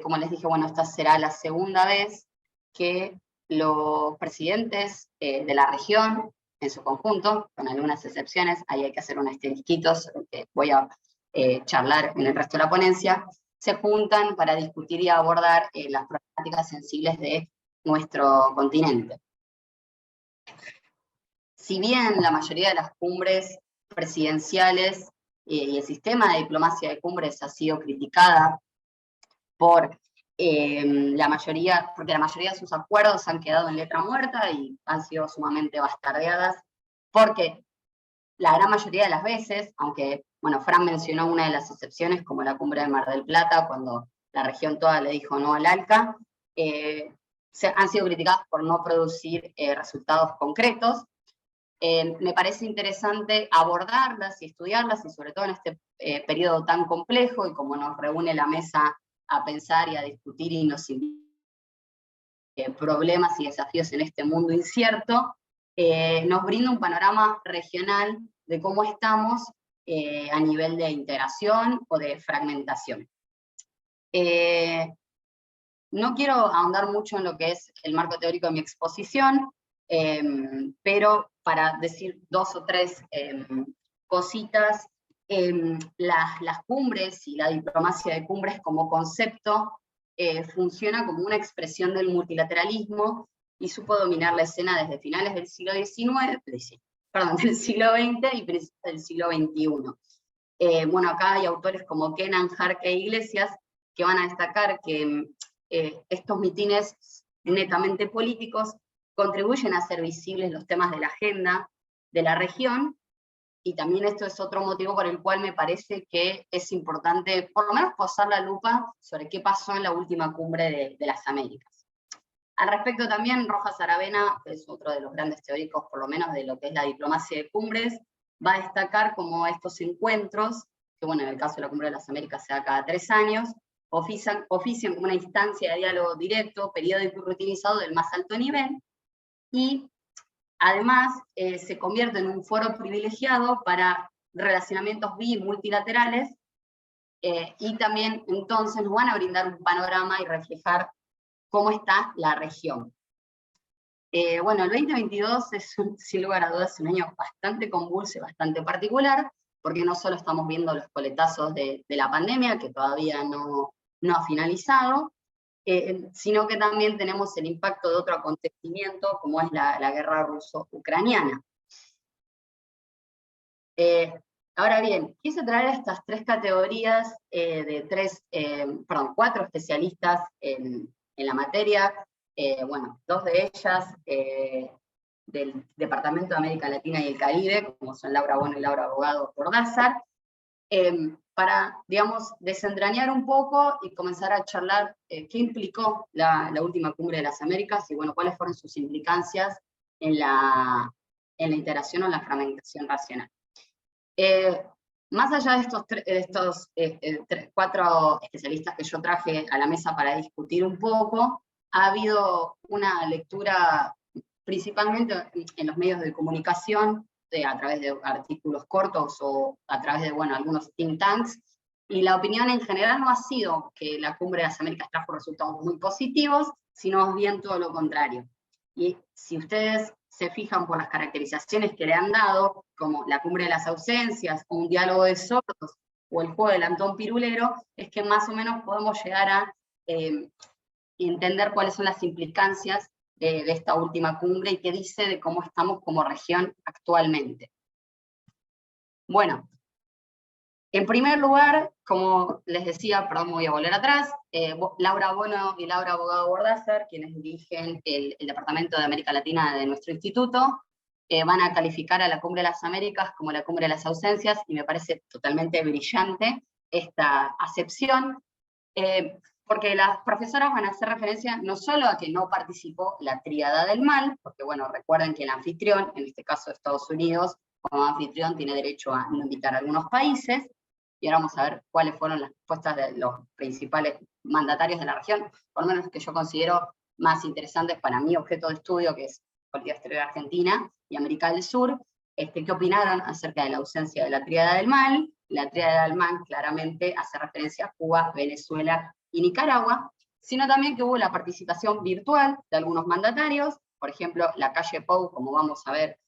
Speaker 3: como les dije, bueno, esta será la segunda vez que los presidentes de la región, en su conjunto, con algunas excepciones, ahí hay que hacer un asterisquito, que voy a charlar en el resto de la ponencia, se juntan para discutir y abordar las problemáticas sensibles de nuestro continente. Si bien la mayoría de las cumbres presidenciales y el sistema de diplomacia de cumbres ha sido criticada por la mayoría, porque la mayoría de sus acuerdos han quedado en letra muerta y han sido sumamente bastardeadas, porque la gran mayoría de las veces, aunque, bueno, Fran mencionó una de las excepciones, como la cumbre de Mar del Plata, cuando la región toda le dijo no al ALCA, han sido criticadas por no producir resultados concretos. Me parece interesante abordarlas y estudiarlas, y sobre todo en este periodo tan complejo, y como nos reúne la mesa a pensar y a discutir y nos problemas y desafíos en este mundo incierto, nos brinda un panorama regional de cómo estamos a nivel de integración o de fragmentación. No quiero ahondar mucho en lo que es el marco teórico de mi exposición, pero para decir dos o tres cositas, las cumbres y la diplomacia de cumbres como concepto funciona como una expresión del multilateralismo y supo dominar la escena desde finales del siglo XIX, del siglo XX y principios del siglo XXI. Bueno, acá hay autores como Kennan, Jarque e Iglesias que van a destacar que estos mitines netamente políticos contribuyen a hacer visibles los temas de la agenda de la región, y también esto es otro motivo por el cual me parece que es importante por lo menos posar la lupa sobre qué pasó en la última cumbre de las Américas. Al respecto también, Rojas Aravena, que es otro de los grandes teóricos por lo menos de lo que es la diplomacia de cumbres, va a destacar como estos encuentros, que bueno, en el caso de la cumbre de las Américas se da cada 3 años, ofician como una instancia de diálogo directo, periódico y rutinizado del más alto nivel, y además se convierte en un foro privilegiado para relacionamientos bi- y multilaterales, y también entonces nos van a brindar un panorama y reflejar cómo está la región. Bueno, el 2022 es, sin lugar a dudas, un año bastante convulso y bastante particular, porque no solo estamos viendo los coletazos de la pandemia, que todavía no ha finalizado, sino que también tenemos el impacto de otro acontecimiento, como es la guerra ruso-ucraniana. Ahora bien, quise traer estas 3 categorías de 4 especialistas en la materia, bueno, 2 de ellas del Departamento de América Latina y el Caribe, como son Laura Bueno y Laura Abogado Cordázar, para, digamos, desentrañar un poco y comenzar a charlar qué implicó la última cumbre de las Américas y, bueno, cuáles fueron sus implicancias en la integración o en la fragmentación racional. Más allá de estos 4 especialistas que yo traje a la mesa para discutir un poco, ha habido una lectura principalmente en los medios de comunicación, a través de artículos cortos o a través de, bueno, algunos think tanks, y la opinión en general no ha sido que la Cumbre de las Américas trajo resultados muy positivos, sino más bien todo lo contrario. Y si ustedes se fijan por las caracterizaciones que le han dado, como la Cumbre de las Ausencias, o un diálogo de sordos, o el juego del Antón Pirulero, es que más o menos podemos llegar a entender cuáles son las implicancias de esta última cumbre y qué dice de cómo estamos como región actualmente. Bueno, en primer lugar, como les decía, perdón, me voy a volver atrás, Laura Bono y Laura Abogado Bordacer, quienes dirigen el Departamento de América Latina de nuestro instituto, van a calificar a la Cumbre de las Américas como la Cumbre de las Ausencias, y me parece totalmente brillante esta acepción, porque las profesoras van a hacer referencia no solo a que no participó la tríada del mal, porque bueno, recuerden que el anfitrión, en este caso Estados Unidos, como anfitrión tiene derecho a no invitar a algunos países, y ahora vamos a ver cuáles fueron las respuestas de los principales mandatarios de la región, por lo menos que yo considero más interesantes para mi objeto de estudio, que es política exterior argentina y América del Sur, qué opinaron acerca de la ausencia de la tríada del mal. La tríada del mal claramente hace referencia a Cuba, Venezuela y Nicaragua, sino también que hubo la participación virtual de algunos mandatarios, por ejemplo, la calle Pou, como vamos a ver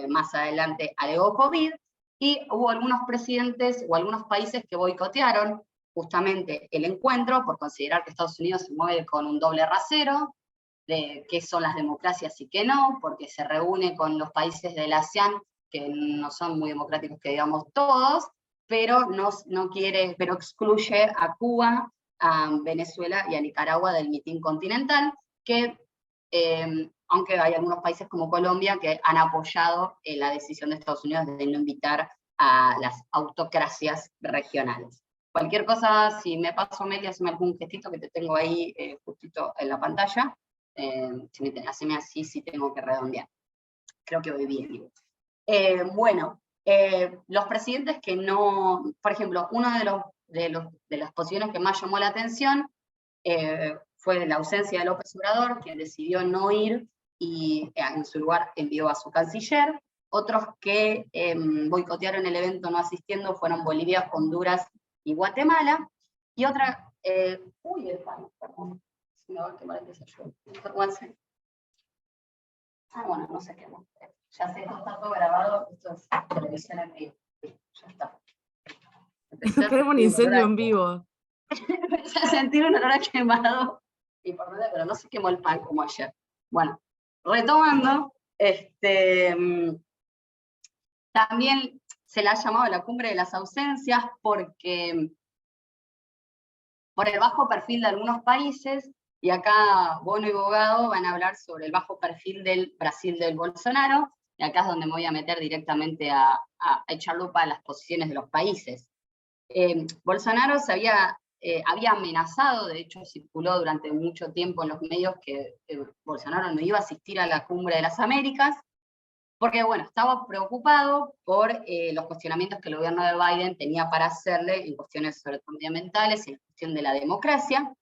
Speaker 3: más adelante, alegó COVID, y hubo algunos presidentes o algunos países que boicotearon justamente el encuentro por considerar que Estados Unidos se mueve con un doble rasero, de qué son las democracias y qué no, porque se reúne con los países del ASEAN, que no son muy democráticos que digamos todos, pero no quiere, pero excluye a Cuba, a Venezuela y a Nicaragua del mitin continental, que aunque hay algunos países como Colombia que han apoyado la decisión de Estados Unidos de no invitar a las autocracias regionales. Cualquier cosa, si me paso, Meli, hazme algún gestito que te tengo ahí justito en la pantalla. Haceme así si tengo que redondear. Creo que voy bien. Bueno, los presidentes que no, por ejemplo, uno de las posiciones que más llamó la atención fue la ausencia de López Obrador, que decidió no ir y en su lugar envió a su canciller. Otros que boicotearon el evento no asistiendo fueron Bolivia, Honduras y Guatemala. Y otra, uy, el pan, perdón, se me va a quemar el desayuno. Bueno, no sé qué más. Ya sé, esto está todo grabado, esto es televisión en vivo. Ya está.
Speaker 1: Tenemos un incendio en vivo.
Speaker 3: Empecé a sentir un olor a quemado, y por medio, pero no se quemó el pan como ayer. Bueno, retomando, también se la ha llamado la Cumbre de las Ausencias porque por el bajo perfil de algunos países, y acá Bono y Bogado van a hablar sobre el bajo perfil del Brasil del Bolsonaro, y acá es donde me voy a meter directamente a echar lupa a las posiciones de los países. Bolsonaro había amenazado, de hecho circuló durante mucho tiempo en los medios que Bolsonaro no iba a asistir a la Cumbre de las Américas, porque bueno, estaba preocupado por los cuestionamientos que el gobierno de Biden tenía para hacerle en cuestiones sobre todo medioambientales y en cuestión de la democracia.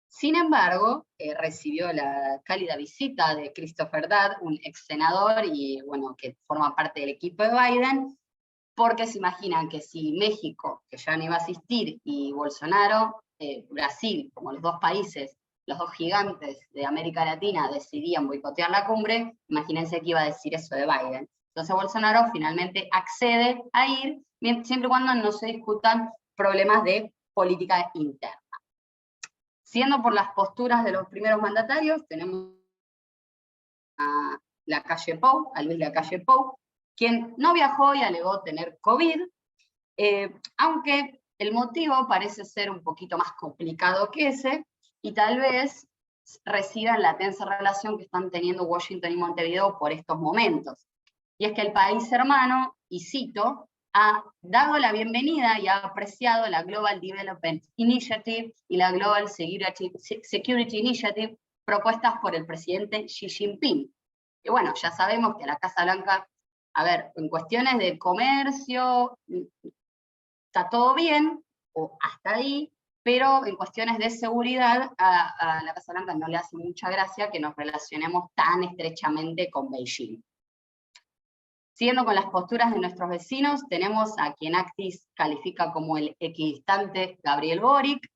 Speaker 3: Sin embargo, recibió la cálida visita de Christopher Dodd, un ex senador y bueno, que forma parte del equipo de Biden, porque se imaginan que si México, que ya no iba a asistir, y Bolsonaro, Brasil, como los dos países, los dos gigantes de América Latina decidían boicotear la cumbre, imagínense que iba a decir eso de Biden. Entonces Bolsonaro finalmente accede a ir, siempre y cuando no se discutan problemas de política interna. Siendo por las posturas de los primeros mandatarios, tenemos a Lacalle Pou, a Luis Lacalle Pou, quien no viajó y alegó tener COVID, aunque el motivo parece ser un poquito más complicado que ese, y tal vez resida en la tensa relación que están teniendo Washington y Montevideo por estos momentos. Y es que el país hermano, y cito, ha dado la bienvenida y ha apreciado la Global Development Initiative y la Global Security Initiative propuestas por el presidente Xi Jinping. Y bueno, ya sabemos que la Casa Blanca, a ver, en cuestiones de comercio, está todo bien, o hasta ahí, pero en cuestiones de seguridad a la Casa Blanca no le hace mucha gracia que nos relacionemos tan estrechamente con Beijing. Siguiendo con las posturas de nuestros vecinos, tenemos a quien Actis califica como el equidistante Gabriel Boric,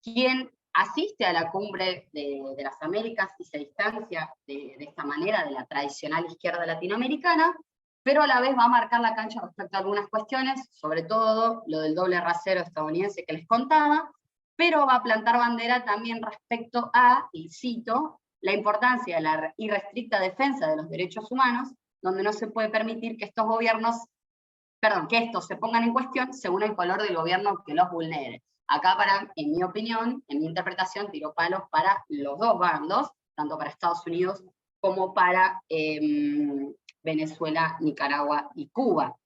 Speaker 3: quien asiste a la cumbre de las Américas y se distancia de esta manera de la tradicional izquierda latinoamericana, pero a la vez va a marcar la cancha respecto a algunas cuestiones, sobre todo lo del doble rasero estadounidense que les contaba, pero va a plantar bandera también respecto a, y cito, la importancia de la irrestricta defensa de los derechos humanos, donde no se puede permitir que estos que estos se pongan en cuestión según el color del gobierno que los vulnere. Acá, en mi opinión, en mi interpretación, tiró palos para los dos bandos, tanto para Estados Unidos como para Venezuela, Nicaragua y Cuba.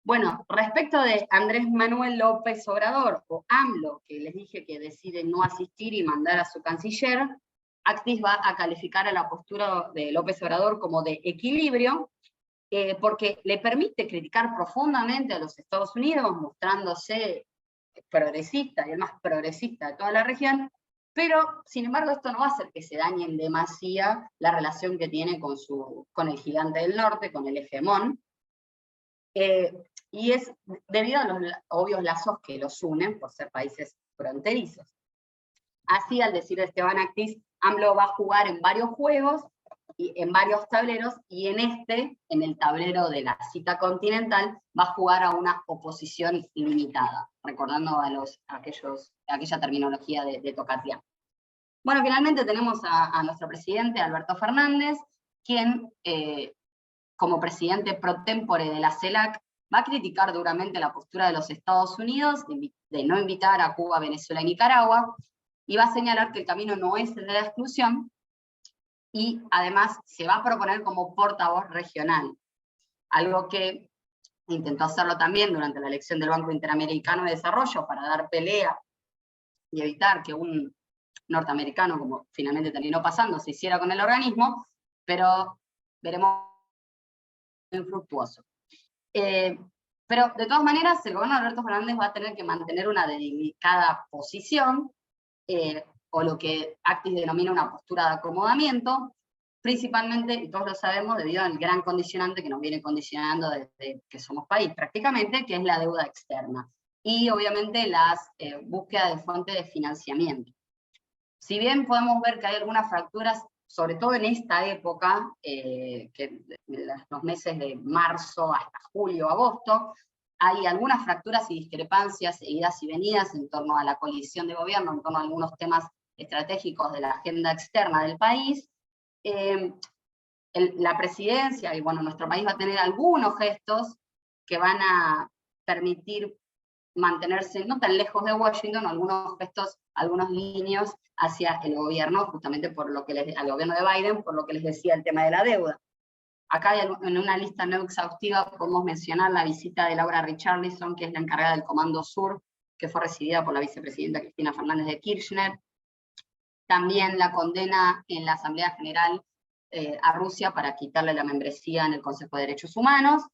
Speaker 3: Bueno, respecto de Andrés Manuel López Obrador, o AMLO, que les dije que decide no asistir y mandar a su canciller, Actis va a calificar a la postura de López Obrador como de equilibrio, porque le permite criticar profundamente a los Estados Unidos, mostrándose progresista y el más progresista de toda la región, pero sin embargo esto no va a hacer que se dañe en demasía la relación que tiene con el gigante del norte, con el hegemón, y es debido a los obvios lazos que los unen por ser países fronterizos. Así, al decir de Esteban Actis, AMLO va a jugar en varios juegos, y en varios tableros, y en el tablero de la cita continental, va a jugar a una oposición limitada, recordando aquella terminología de Tocatlián. Bueno, finalmente tenemos a nuestro presidente, Alberto Fernández, quien, como presidente pro tempore de la CELAC, va a criticar duramente la postura de los Estados Unidos de no invitar a Cuba, Venezuela y Nicaragua, y va a señalar que el camino no es el de la exclusión, y además se va a proponer como portavoz regional, algo que intentó hacerlo también durante la elección del Banco Interamericano de Desarrollo para dar pelea y evitar que un norteamericano, como finalmente terminó pasando, se hiciera con el organismo, pero veremos infructuoso. Pero de todas maneras, el gobierno de Alberto Fernández va a tener que mantener una delicada posición, o lo que Actis denomina una postura de acomodamiento, principalmente, y todos lo sabemos, debido al gran condicionante que nos viene condicionando desde que somos país prácticamente, que es la deuda externa, y obviamente las búsquedas de fuentes de financiamiento. Si bien podemos ver que hay algunas fracturas, sobre todo en esta época, que los meses de marzo hasta julio, agosto, hay algunas fracturas y discrepancias, idas y venidas en torno a la coalición de gobierno, en torno a algunos temas estratégicos de la agenda externa del país. La presidencia, y bueno, nuestro país va a tener algunos gestos que van a permitir mantenerse no tan lejos de Washington, algunos gestos, algunos líneas hacia el gobierno, justamente por lo que al gobierno de Biden, por lo que les decía el tema de la deuda. Acá en una lista no exhaustiva podemos mencionar la visita de Laura Richarlison, que es la encargada del Comando Sur, que fue recibida por la vicepresidenta Cristina Fernández de Kirchner. También la condena en la Asamblea General a Rusia para quitarle la membresía en el Consejo de Derechos Humanos,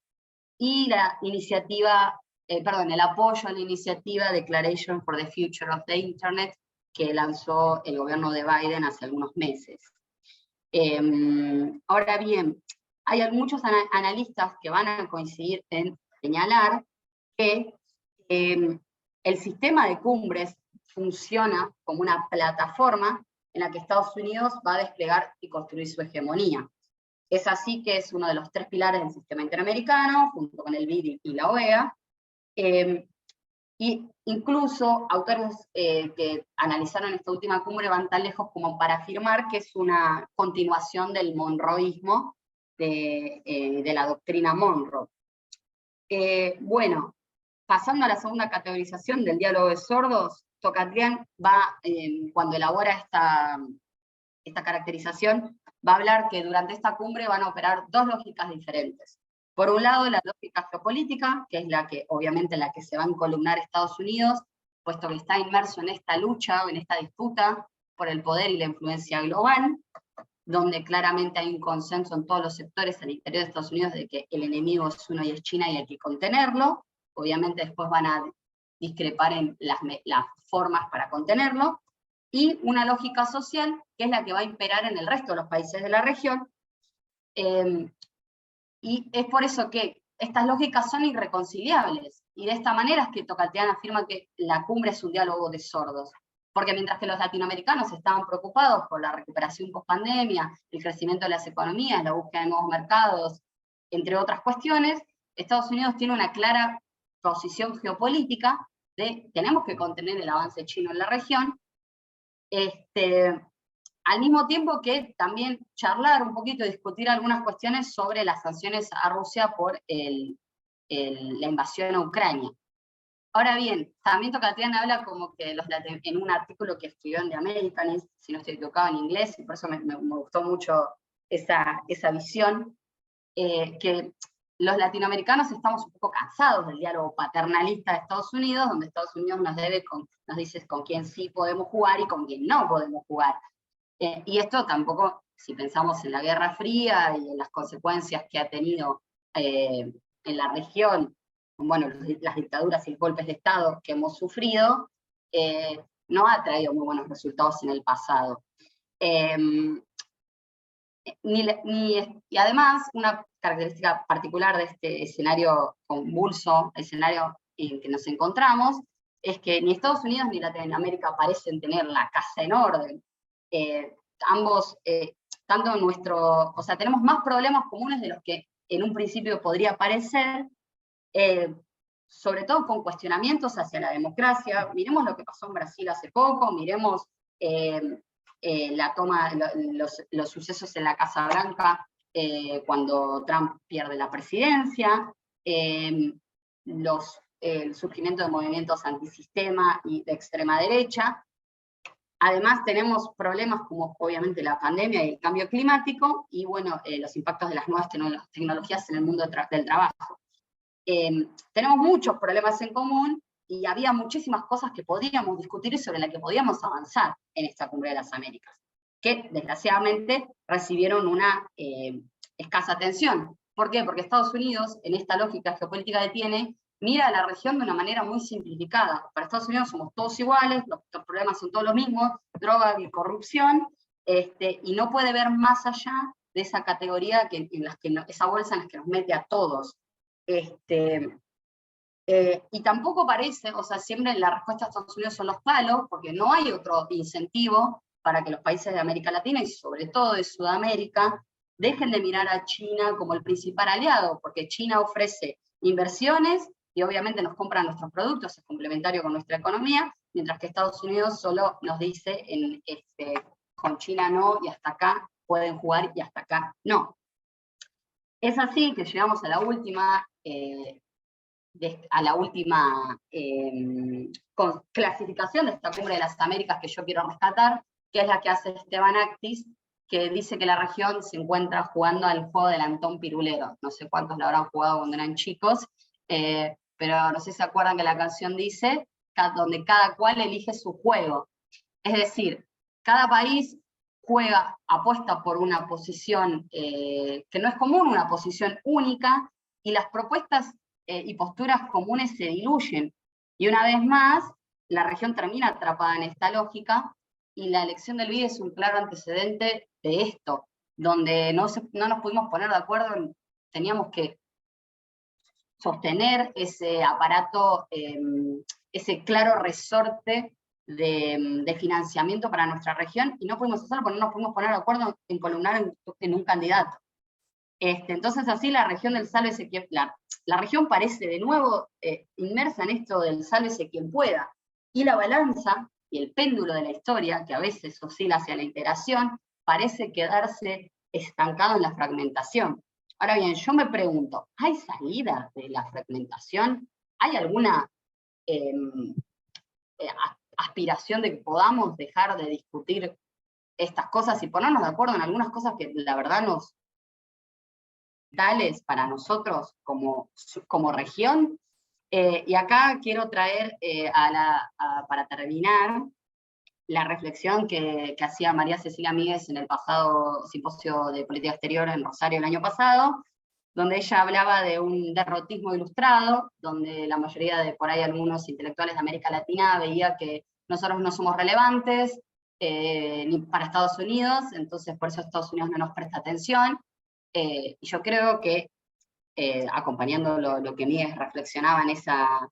Speaker 3: y la iniciativa, el apoyo a la iniciativa Declaration for the Future of the Internet, que lanzó el gobierno de Biden hace algunos meses. Ahora bien, hay muchos analistas que van a coincidir en señalar que el sistema de cumbres funciona como una plataforma en la que Estados Unidos va a desplegar y construir su hegemonía. Es así que es uno de los tres pilares del sistema interamericano, junto con el BID y la OEA, y incluso autores que analizaron esta última cumbre van tan lejos como para afirmar que es una continuación del monroísmo, de la doctrina Monroe. Bueno, pasando a la segunda categorización del diálogo de sordos, Tocatlián va, cuando elabora esta caracterización, va a hablar que durante esta cumbre van a operar dos lógicas diferentes. Por un lado, la lógica geopolítica, que es obviamente la que se va a encolumnar Estados Unidos, puesto que está inmerso en esta lucha, en esta disputa por el poder y la influencia global, donde claramente hay un consenso en todos los sectores al interior de Estados Unidos de que el enemigo es uno y es China y hay que contenerlo. Obviamente después van a discrepar en las formas para contenerlo, y una lógica social que es la que va a imperar en el resto de los países de la región. Y es por eso que estas lógicas son irreconciliables, y de esta manera es que Tocatiana afirma que la cumbre es un diálogo de sordos. Porque mientras que los latinoamericanos estaban preocupados por la recuperación post-pandemia, el crecimiento de las economías, la búsqueda de nuevos mercados, entre otras cuestiones, Estados Unidos tiene una clara posición geopolítica de tenemos que contener el avance chino en la región, al mismo tiempo que también charlar un poquito, discutir algunas cuestiones sobre las sanciones a Rusia por la invasión a Ucrania. Ahora bien, también Tocatiana habla como que en un artículo que escribió en The Americanist, si no estoy equivocado en inglés, y por eso me gustó mucho esa visión, que los latinoamericanos estamos un poco cansados del diálogo paternalista de Estados Unidos, donde Estados Unidos nos dice con quién sí podemos jugar y con quién no podemos jugar. Y esto tampoco, si pensamos en la Guerra Fría y en las consecuencias que ha tenido en la región, bueno, las dictaduras y golpes de Estado que hemos sufrido, no ha traído muy buenos resultados en el pasado. Y además, una característica particular de este escenario convulso, escenario en que nos encontramos, es que ni Estados Unidos ni Latinoamérica parecen tener la casa en orden. Ambos, tanto o sea, tenemos más problemas comunes de los que en un principio podría parecer, sobre todo con cuestionamientos hacia la democracia. Miremos lo que pasó en Brasil hace poco, miremos la toma, los sucesos en la Casa Blanca cuando Trump pierde la presidencia, el surgimiento de movimientos antisistema y de extrema derecha. Además tenemos problemas como obviamente la pandemia y el cambio climático, y bueno, los impactos de las nuevas tecnologías en el mundo del trabajo. Tenemos muchos problemas en común, y había muchísimas cosas que podíamos discutir y sobre las que podíamos avanzar en esta Cumbre de las Américas, que desgraciadamente recibieron una escasa atención. ¿Por qué? Porque Estados Unidos, en esta lógica geopolítica que tiene, mira a la región de una manera muy simplificada. Para Estados Unidos somos todos iguales, los problemas son todos los mismos, droga y corrupción, y no puede ver más allá de esa categoría, esa bolsa en la que nos mete a todos. Y tampoco parece, o sea, siempre la respuesta de Estados Unidos son los palos, porque no hay otro incentivo para que los países de América Latina, y sobre todo de Sudamérica, dejen de mirar a China como el principal aliado, porque China ofrece inversiones, y obviamente nos compran nuestros productos, es complementario con nuestra economía, mientras que Estados Unidos solo nos dice, con China no, y hasta acá pueden jugar, y hasta acá no. Es así que llegamos a la última clasificación de esta Cumbre de las Américas que yo quiero rescatar, que es la que hace Esteban Actis, que dice que la región se encuentra jugando al juego del Antón Pirulero. No sé cuántos lo habrán jugado cuando eran chicos, pero no sé si se acuerdan que la canción dice, donde cada cual elige su juego. Es decir, cada país apuesta por una posición que no es común, una posición única, y las propuestas y posturas comunes se diluyen. Y una vez más, la región termina atrapada en esta lógica, y la elección del BID es un claro antecedente de esto, donde no nos pudimos poner de acuerdo, teníamos que sostener ese aparato, ese claro resorte de financiamiento para nuestra región, y no pudimos hacerlo porque no nos pudimos poner de acuerdo en columnar en un candidato. Entonces así la región del sálvese quien, la región parece de nuevo inmersa en esto del sálvese quien pueda, y la balanza y el péndulo de la historia, que a veces oscila hacia la integración, parece quedarse estancado en la fragmentación. Ahora bien, yo me pregunto, ¿hay salida de la fragmentación? ¿Hay alguna aspiración de que podamos dejar de discutir estas cosas y ponernos de acuerdo en algunas cosas que la verdad nos tales para nosotros como región? Y acá quiero traer para terminar la reflexión que hacía María Cecilia Míguez en el pasado simposio de política exterior en Rosario el año pasado, donde ella hablaba de un derrotismo ilustrado, donde la mayoría de por ahí algunos intelectuales de América Latina veía que nosotros no somos relevantes ni para Estados Unidos, entonces por eso Estados Unidos no nos presta atención. Y yo creo que, acompañando lo que Miguel reflexionaba en esa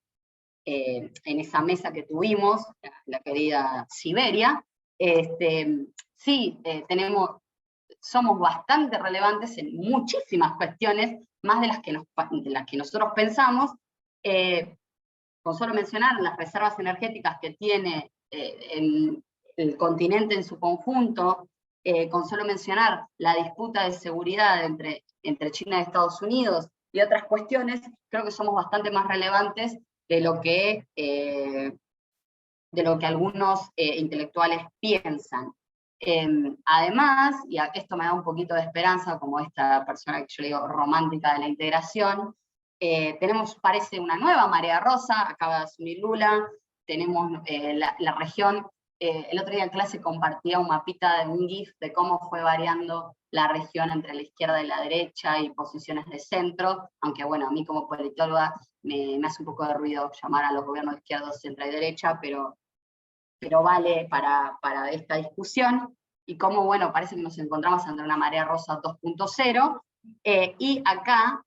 Speaker 3: mesa que tuvimos, la querida Siberia, sí, somos bastante relevantes en muchísimas cuestiones, más de las que nosotros pensamos. Con solo mencionar las reservas energéticas que tiene el continente en su conjunto, con solo mencionar la disputa de seguridad entre China y Estados Unidos y otras cuestiones, creo que somos bastante más relevantes de lo que algunos intelectuales piensan. Además, y esto me da un poquito de esperanza, como esta persona que yo le digo romántica de la integración, tenemos, parece, una nueva marea rosa, acaba de asumir Lula, tenemos la región, el otro día en clase compartía un mapita de un GIF de cómo fue variando la región entre la izquierda y la derecha y posiciones de centro, aunque bueno, a mí como politóloga me hace un poco de ruido llamar a los gobiernos de izquierda, centro y derecha, pero vale para esta discusión, y cómo, bueno, parece que nos encontramos ante una marea rosa 2.0, y acá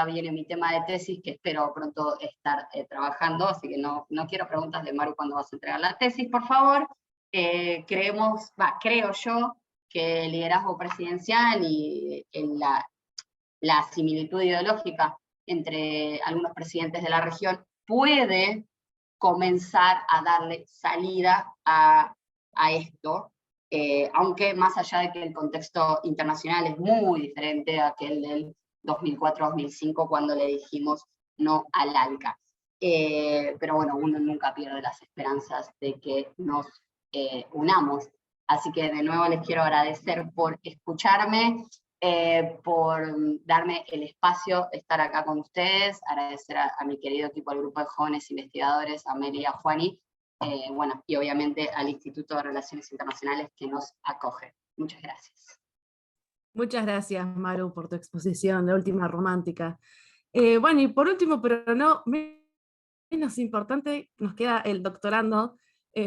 Speaker 3: viene mi tema de tesis, que espero pronto estar trabajando, así que no quiero preguntas de Maru cuando vas a entregar la tesis, por favor. Creo yo que el liderazgo presidencial y la similitud ideológica entre algunos presidentes de la región puede comenzar a darle salida a esto, aunque más allá de que el contexto internacional es muy diferente a aquel del 2004-2005, cuando le dijimos no al ALCA. Pero bueno, uno nunca pierde las esperanzas de que nos unamos. Así que de nuevo les quiero agradecer por escucharme, por darme el espacio de estar acá con ustedes, agradecer a mi querido equipo, al grupo de jóvenes investigadores, a Meli y a Juani, bueno, y obviamente al Instituto de Relaciones Internacionales que nos acoge. Muchas gracias.
Speaker 1: Muchas gracias, Maru, por tu exposición, la última romántica. Bueno, y por último, pero no menos importante, nos queda el doctorando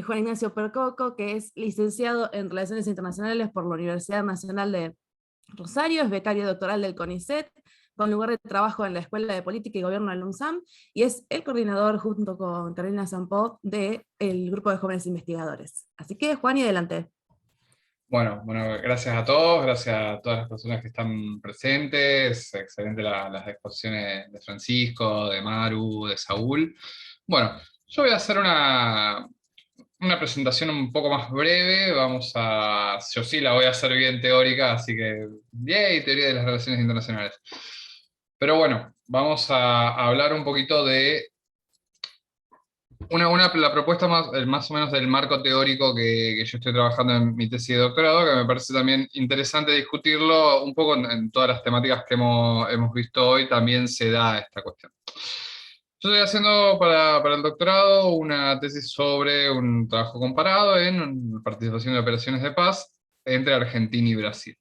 Speaker 1: Juan Ignacio Percoco, que es licenciado en Relaciones Internacionales por la Universidad Nacional de Rosario, es becario doctoral del CONICET, con lugar de trabajo en la Escuela de Política y Gobierno del UNSAM, y es el coordinador, junto con Carolina Sampó, del Grupo de Jóvenes Investigadores. Así que, Juan, y adelante.
Speaker 5: Bueno, gracias a todos, gracias a todas las personas que están presentes, excelente las exposiciones de Francisco, de Maru, de Saúl. Bueno, yo voy a hacer una presentación un poco más breve, yo sí la voy a hacer bien teórica, así que, bien, teoría de las relaciones internacionales. Pero bueno, vamos a hablar un poquito de la propuesta más o menos del marco teórico que yo estoy trabajando en mi tesis de doctorado, que me parece también interesante discutirlo un poco en todas las temáticas que hemos visto hoy, también se da esta cuestión. Yo estoy haciendo para el doctorado una tesis sobre un trabajo comparado en participación de operaciones de paz entre Argentina y Brasil.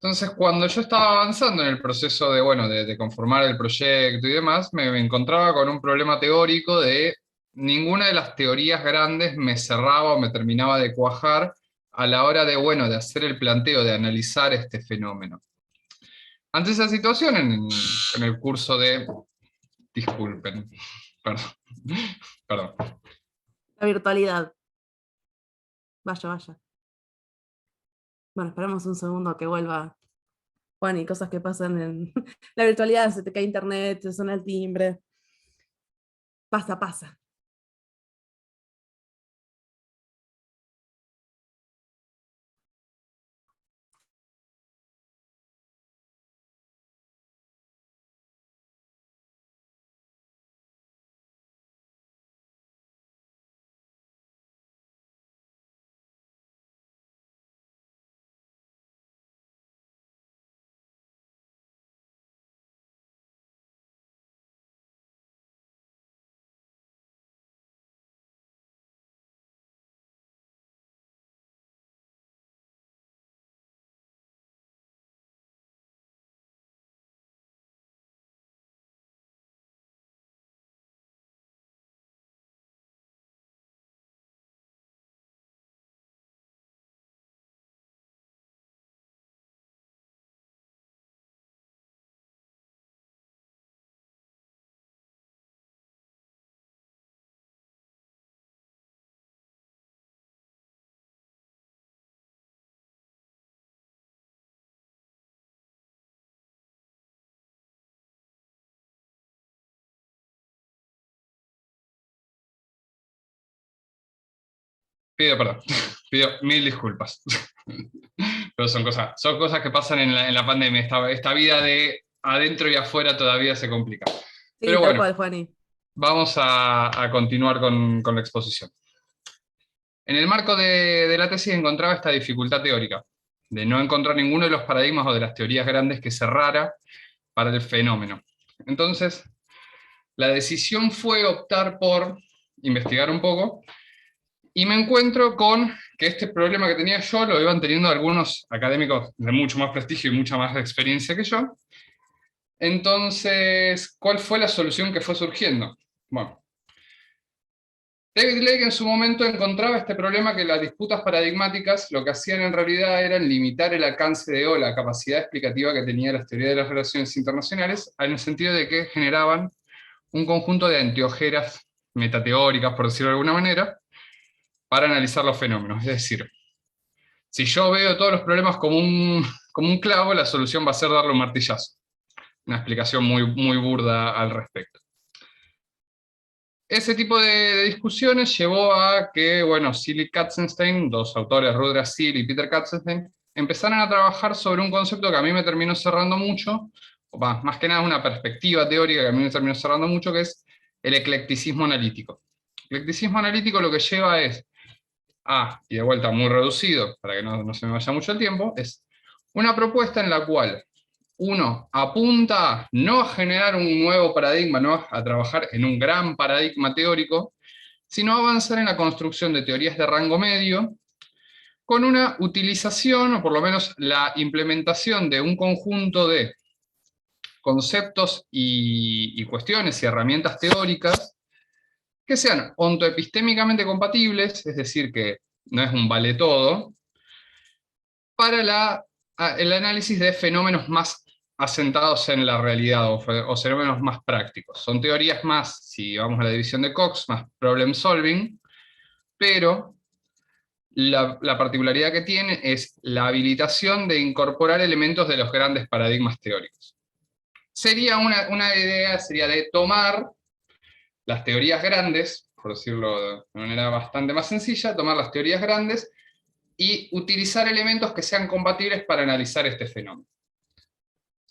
Speaker 5: Entonces, cuando yo estaba avanzando en el proceso de conformar el proyecto y demás, me encontraba con un problema teórico de ninguna de las teorías grandes me cerraba o me terminaba de cuajar a la hora de hacer el planteo, de analizar este fenómeno. Ante esa situación, en el curso de... Disculpen, perdón.
Speaker 1: La virtualidad. Vaya. Bueno, esperamos un segundo que vuelva Juan y cosas que pasan en la virtualidad, se te cae internet, te suena el timbre. Pasa.
Speaker 5: pido perdón, pido mil disculpas. Pero son cosas que pasan en la pandemia. Esta vida de adentro y afuera todavía se complica.
Speaker 1: Sí,
Speaker 5: Pero
Speaker 1: tal
Speaker 5: bueno,
Speaker 1: cual, Juani.
Speaker 5: vamos a continuar con la exposición. En el marco de la tesis encontraba esta dificultad teórica, de no encontrar ninguno de los paradigmas o de las teorías grandes que cerrara para el fenómeno. Entonces, la decisión fue optar por investigar un poco, y me encuentro con que este problema que tenía yo lo iban teniendo algunos académicos de mucho más prestigio y mucha más experiencia que yo. Entonces, ¿cuál fue la solución que fue surgiendo? Bueno, David Lake en su momento encontraba este problema que las disputas paradigmáticas lo que hacían en realidad era limitar el alcance o la capacidad explicativa que tenía las teorías de las relaciones internacionales, en el sentido de que generaban un conjunto de anteojeras metateóricas, por decirlo de alguna manera, para analizar los fenómenos. Es decir, si yo veo todos los problemas como un clavo, la solución va a ser darle un martillazo. Una explicación muy burda al respecto. Ese tipo de discusiones llevó a que, bueno, Searle y Katzenstein, dos autores, Rudra Searle y Peter Katzenstein, empezaron a trabajar sobre un concepto que a mí me terminó cerrando mucho, más que nada una perspectiva teórica que a mí me terminó cerrando mucho, que es el eclecticismo analítico. El eclecticismo analítico lo que lleva es y de vuelta muy reducido, para que no se me vaya mucho el tiempo, es una propuesta en la cual uno apunta no a generar un nuevo paradigma, no a trabajar en un gran paradigma teórico, sino a avanzar en la construcción de teorías de rango medio, con una utilización, o por lo menos la implementación de un conjunto de conceptos y cuestiones y herramientas teóricas que sean ontoepistémicamente compatibles, es decir, que no es un vale todo, para el análisis de fenómenos más asentados en la realidad o fenómenos más prácticos. Son teorías más, si vamos a la división de Cox, más problem solving, pero la particularidad que tiene es la habilitación de incorporar elementos de los grandes paradigmas teóricos. Sería una idea, sería de tomar las teorías grandes, por decirlo de manera bastante más sencilla, tomar las teorías grandes y utilizar elementos que sean compatibles para analizar este fenómeno.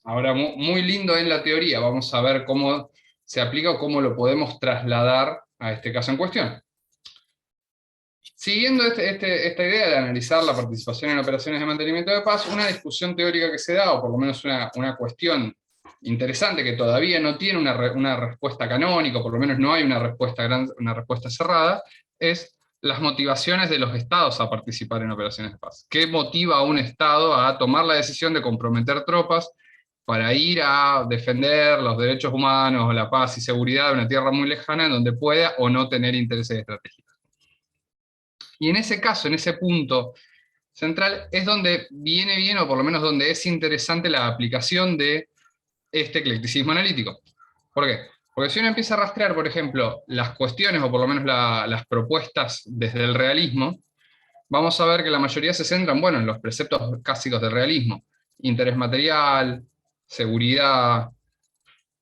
Speaker 5: Ahora, muy lindo en la teoría, vamos a ver cómo se aplica o cómo lo podemos trasladar a este caso en cuestión. Siguiendo esta idea de analizar la participación en operaciones de mantenimiento de paz, una discusión teórica que se da, o por lo menos una cuestión interesante que todavía no tiene una respuesta canónica, por lo menos no hay una respuesta cerrada, es las motivaciones de los estados a participar en operaciones de paz. ¿Qué motiva a un estado a tomar la decisión de comprometer tropas para ir a defender los derechos humanos, la paz y seguridad de una tierra muy lejana en donde pueda o no tener intereses estratégicos? Y en ese caso, en ese punto central, es donde viene bien, o por lo menos donde es interesante la aplicación de este eclecticismo analítico. ¿Por qué? Porque si uno empieza a rastrear, por ejemplo, las cuestiones, o por lo menos las propuestas desde el realismo, vamos a ver que la mayoría se centran, bueno, en los preceptos clásicos del realismo. Interés material, seguridad.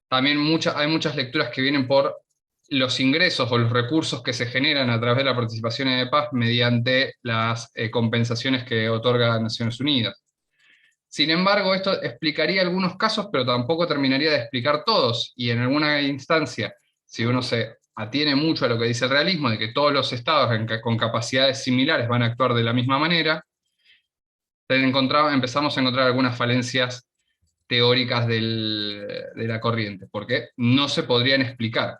Speaker 5: También hay muchas lecturas que vienen por los ingresos o los recursos que se generan a través de la participación en paz mediante las compensaciones que otorga Naciones Unidas. Sin embargo, esto explicaría algunos casos, pero tampoco terminaría de explicar todos, y en alguna instancia, si uno se atiene mucho a lo que dice el realismo, de que todos los estados con capacidades similares van a actuar de la misma manera, empezamos a encontrar algunas falencias teóricas de la corriente, porque no se podrían explicar.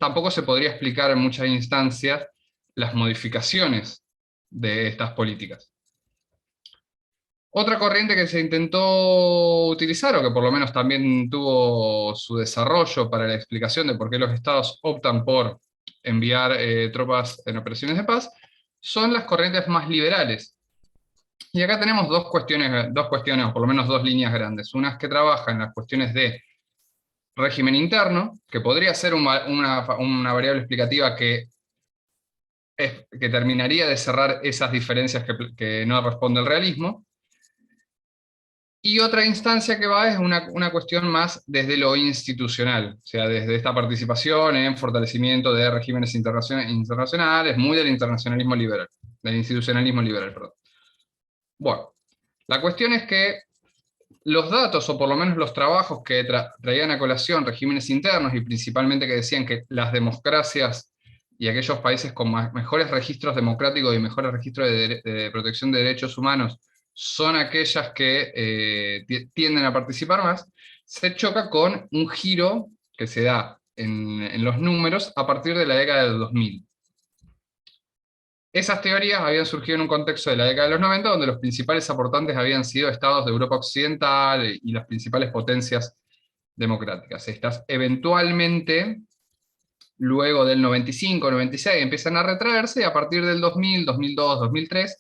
Speaker 5: Tampoco se podría explicar en muchas instancias las modificaciones de estas políticas. Otra corriente que se intentó utilizar, o que por lo menos también tuvo su desarrollo para la explicación de por qué los estados optan por enviar tropas en operaciones de paz, son las corrientes más liberales. Y acá tenemos dos cuestiones, o por lo menos dos líneas grandes. Una es que trabaja en las cuestiones de régimen interno, que podría ser una variable explicativa que terminaría de cerrar esas diferencias que no responde el realismo. Y otra instancia que va es una cuestión más desde lo institucional, o sea, desde esta participación en fortalecimiento de regímenes internacionales, muy del internacionalismo liberal. del institucionalismo liberal, perdón. Bueno, la cuestión es que los datos, o por lo menos los trabajos que traían a colación regímenes internos, y principalmente que decían que las democracias y aquellos países con mejores registros democráticos y mejores registros de protección de derechos humanos son aquellas que tienden a participar más, se choca con un giro que se da en los números a partir de la década del 2000. Esas teorías habían surgido en un contexto de la década de los 90, donde los principales aportantes habían sido estados de Europa Occidental y las principales potencias democráticas. Estas eventualmente, luego del 95, 96, empiezan a retraerse, y a partir del 2000, 2002, 2003,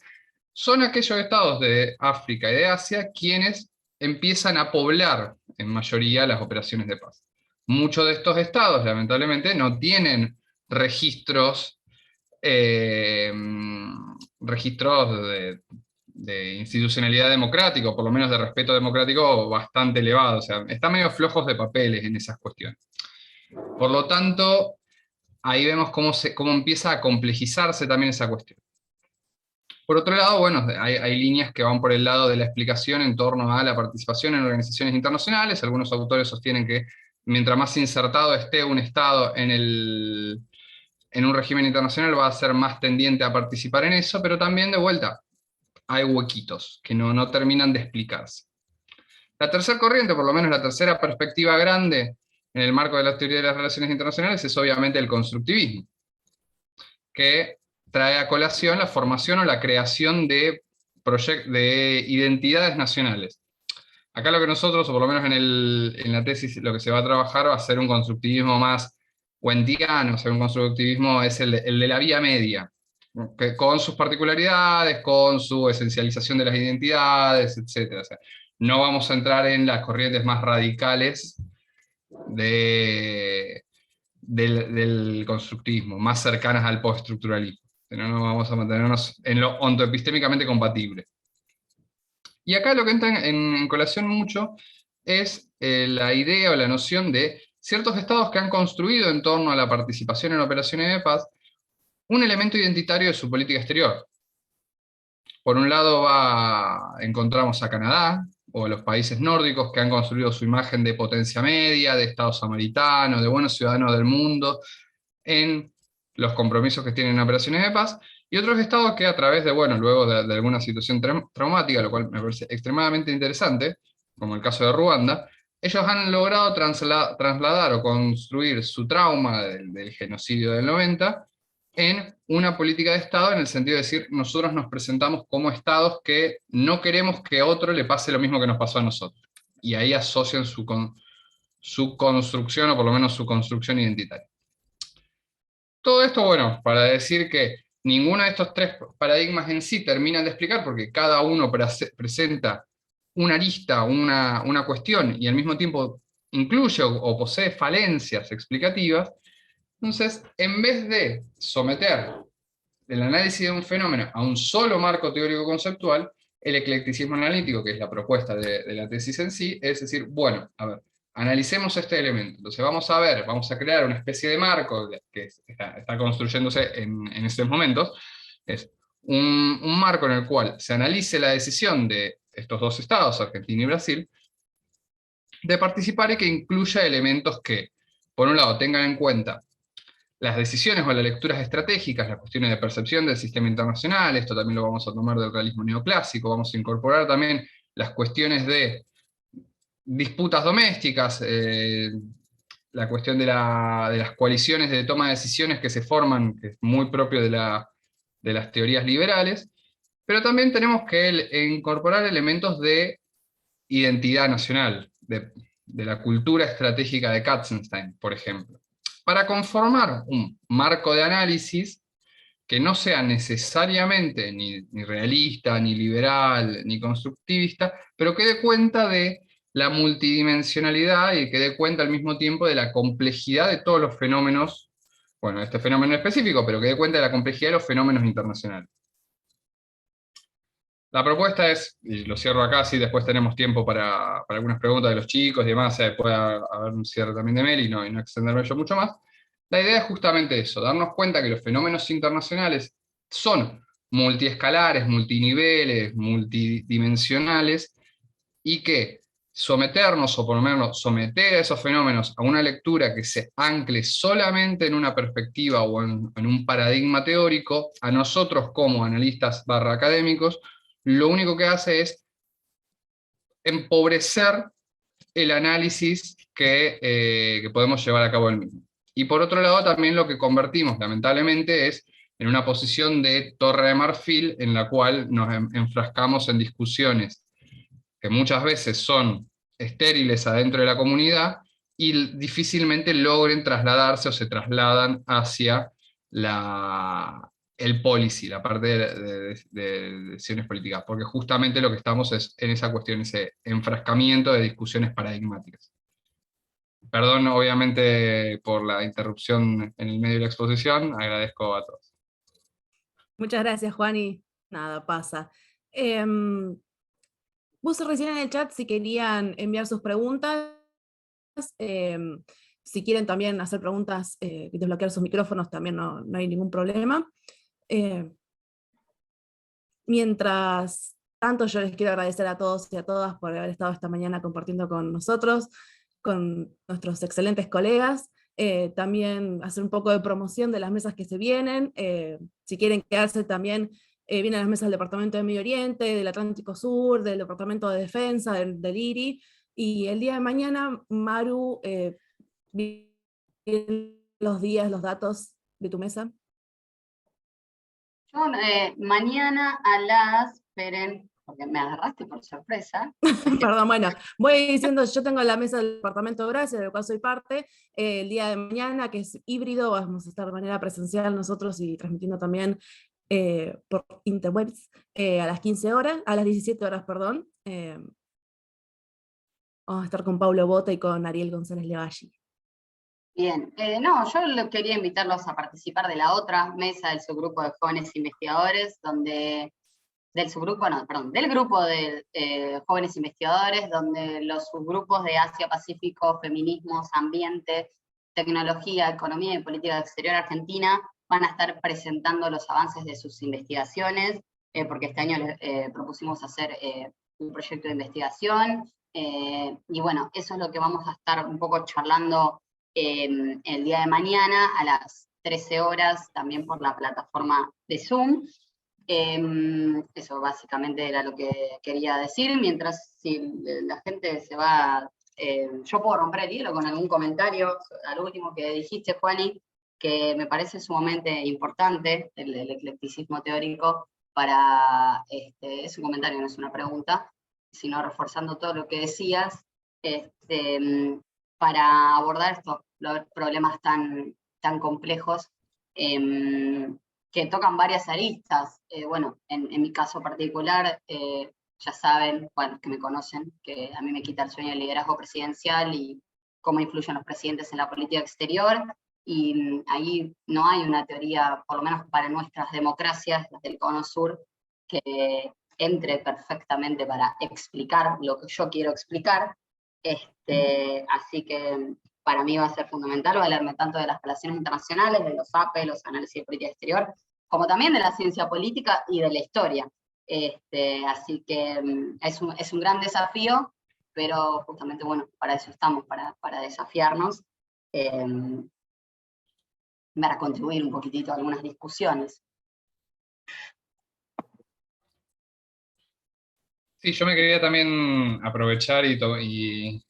Speaker 5: son aquellos estados de África y de Asia quienes empiezan a poblar en mayoría las operaciones de paz. Muchos de estos estados, lamentablemente, no tienen registros de institucionalidad democrática, o por lo menos de respeto democrático bastante elevado. O sea, están medio flojos de papeles en esas cuestiones. Por lo tanto, ahí vemos cómo empieza a complejizarse también esa cuestión. Por otro lado, bueno, hay líneas que van por el lado de la explicación en torno a la participación en organizaciones internacionales. Algunos autores sostienen que mientras más insertado esté un Estado en un régimen internacional, va a ser más tendiente a participar en eso, pero también, de vuelta, hay huequitos que no terminan de explicarse. La tercera corriente, por lo menos la tercera perspectiva grande en el marco de la teoría de las relaciones internacionales, es obviamente el constructivismo, que trae a colación la formación o la creación de identidades nacionales. Acá lo que nosotros, o por lo menos en la tesis, lo que se va a trabajar va a ser un constructivismo más wendtiano. O sea, un constructivismo es el de la vía media, que con sus particularidades, con su esencialización de las identidades, etc. O sea, no vamos a entrar en las corrientes más radicales del constructivismo, más cercanas al postestructuralismo. No vamos a mantenernos en lo ontoepistémicamente compatible. Y acá lo que entra en colación mucho es la idea o la noción de ciertos estados que han construido en torno a la participación en operaciones de paz un elemento identitario de su política exterior. Por un lado encontramos a Canadá, o los países nórdicos, que han construido su imagen de potencia media, de Estado samaritano, de buenos ciudadanos del mundo, en los compromisos que tienen en operaciones de paz, y otros estados que a través de, luego de alguna situación traumática, lo cual me parece extremadamente interesante, como el caso de Ruanda, ellos han logrado trasladar o construir su trauma del genocidio del 90 en una política de Estado, en el sentido de decir, nosotros nos presentamos como estados que no queremos que a otro le pase lo mismo que nos pasó a nosotros. Y ahí asocian su construcción, o por lo menos su construcción identitaria. Todo esto, para decir que ninguno de estos tres paradigmas en sí terminan de explicar, porque cada uno presenta una arista, una cuestión, y al mismo tiempo incluye o posee falencias explicativas. Entonces, en vez de someter el análisis de un fenómeno a un solo marco teórico conceptual, el eclecticismo analítico, que es la propuesta de la tesis en sí, es decir, a ver, analicemos este elemento. Entonces vamos a crear una especie de marco que está construyéndose en estos momentos. Es un marco en el cual se analice la decisión de estos dos estados, Argentina y Brasil, de participar, y que incluya elementos que, por un lado, tengan en cuenta las decisiones o las lecturas estratégicas, las cuestiones de percepción del sistema internacional. Esto también lo vamos a tomar del realismo neoclásico. Vamos a incorporar también las cuestiones de disputas domésticas, la cuestión de las coaliciones de toma de decisiones que se forman, que es muy propio de las teorías liberales, pero también tenemos que incorporar elementos de identidad nacional, de la cultura estratégica de Katzenstein, por ejemplo, para conformar un marco de análisis que no sea necesariamente ni realista, ni liberal, ni constructivista, pero que dé cuenta de la multidimensionalidad y que dé cuenta al mismo tiempo de la complejidad de todos los fenómenos, este fenómeno específico, pero que dé cuenta de la complejidad de los fenómenos internacionales. La propuesta es, y lo cierro acá, si después tenemos tiempo para algunas preguntas de los chicos y demás, puede haber un cierre también de Meli y no extenderme yo mucho más. La idea es justamente eso, darnos cuenta que los fenómenos internacionales son multiescalares, multiniveles, multidimensionales, y que someternos, o por lo menos someter a esos fenómenos a una lectura que se ancle solamente en una perspectiva o en un paradigma teórico, a nosotros como analistas / académicos, lo único que hace es empobrecer el análisis que podemos llevar a cabo el mismo. Y por otro lado, también lo que convertimos, lamentablemente, es en una posición de torre de marfil en la cual nos enfrascamos en discusiones que muchas veces son estériles adentro de la comunidad y difícilmente logren trasladarse o se trasladan hacia el policy, la parte de decisiones políticas, porque justamente lo que estamos es en esa cuestión, ese enfrascamiento de discusiones paradigmáticas. Perdón, obviamente, por la interrupción en el medio de la exposición, agradezco a todos.
Speaker 1: Muchas gracias, Juan, y nada, pasa. Puse recién en el chat si querían enviar sus preguntas. Si quieren también hacer preguntas y desbloquear sus micrófonos, también no hay ningún problema. Mientras tanto, yo les quiero agradecer a todos y a todas por haber estado esta mañana compartiendo con nosotros, con nuestros excelentes colegas. También hacer un poco de promoción de las mesas que se vienen. Si quieren quedarse también, vienen las mesas del Departamento de Medio Oriente, del Atlántico Sur, del Departamento de Defensa, del IRI. Y el día de mañana, Maru, los días, los datos de tu mesa.
Speaker 3: Yo, mañana a las, esperen, porque me agarraste por sorpresa.
Speaker 1: Perdón, bueno, voy diciendo, yo tengo la mesa del Departamento de Gracia, del cual soy parte, el día de mañana, que es híbrido, vamos a estar de manera presencial nosotros y transmitiendo también por interwebs a las 15 horas, a las 17 horas, perdón. Vamos a estar con Pablo Bota y con Ariel González Levalli.
Speaker 3: Bien, no, yo quería invitarlos a participar de la otra mesa del subgrupo de jóvenes investigadores, del grupo de jóvenes investigadores, donde los subgrupos de Asia-Pacífico, feminismos, ambiente, tecnología, economía y política exterior argentina van a estar presentando los avances de sus investigaciones, porque este año les propusimos hacer un proyecto de investigación, y bueno, eso es lo que vamos a estar un poco charlando el día de mañana a las 13 horas, también por la plataforma de Zoom. Eso básicamente era lo que quería decir, mientras si la gente se va, yo puedo romper el hielo con algún comentario al último que dijiste, Juani, que me parece sumamente importante, el eclecticismo teórico, es un comentario, no es una pregunta, sino reforzando todo lo que decías, para abordar estos problemas tan complejos, que tocan varias aristas. Bueno, en mi caso particular, ya saben, bueno, que me conocen, que a mí me quita el sueño el liderazgo presidencial y cómo influyen los presidentes en la política exterior, y ahí no hay una teoría, por lo menos para nuestras democracias, las del Cono Sur, que entre perfectamente para explicar lo que yo quiero explicar. Así que para mí va a ser fundamental valerme tanto de las relaciones internacionales, de los APE, los análisis de política exterior, como también de la ciencia política y de la historia. Así que es un gran desafío, pero justamente, bueno, para eso estamos, para desafiarnos, para contribuir un poquitito a algunas discusiones.
Speaker 5: Sí, yo me quería también aprovechar y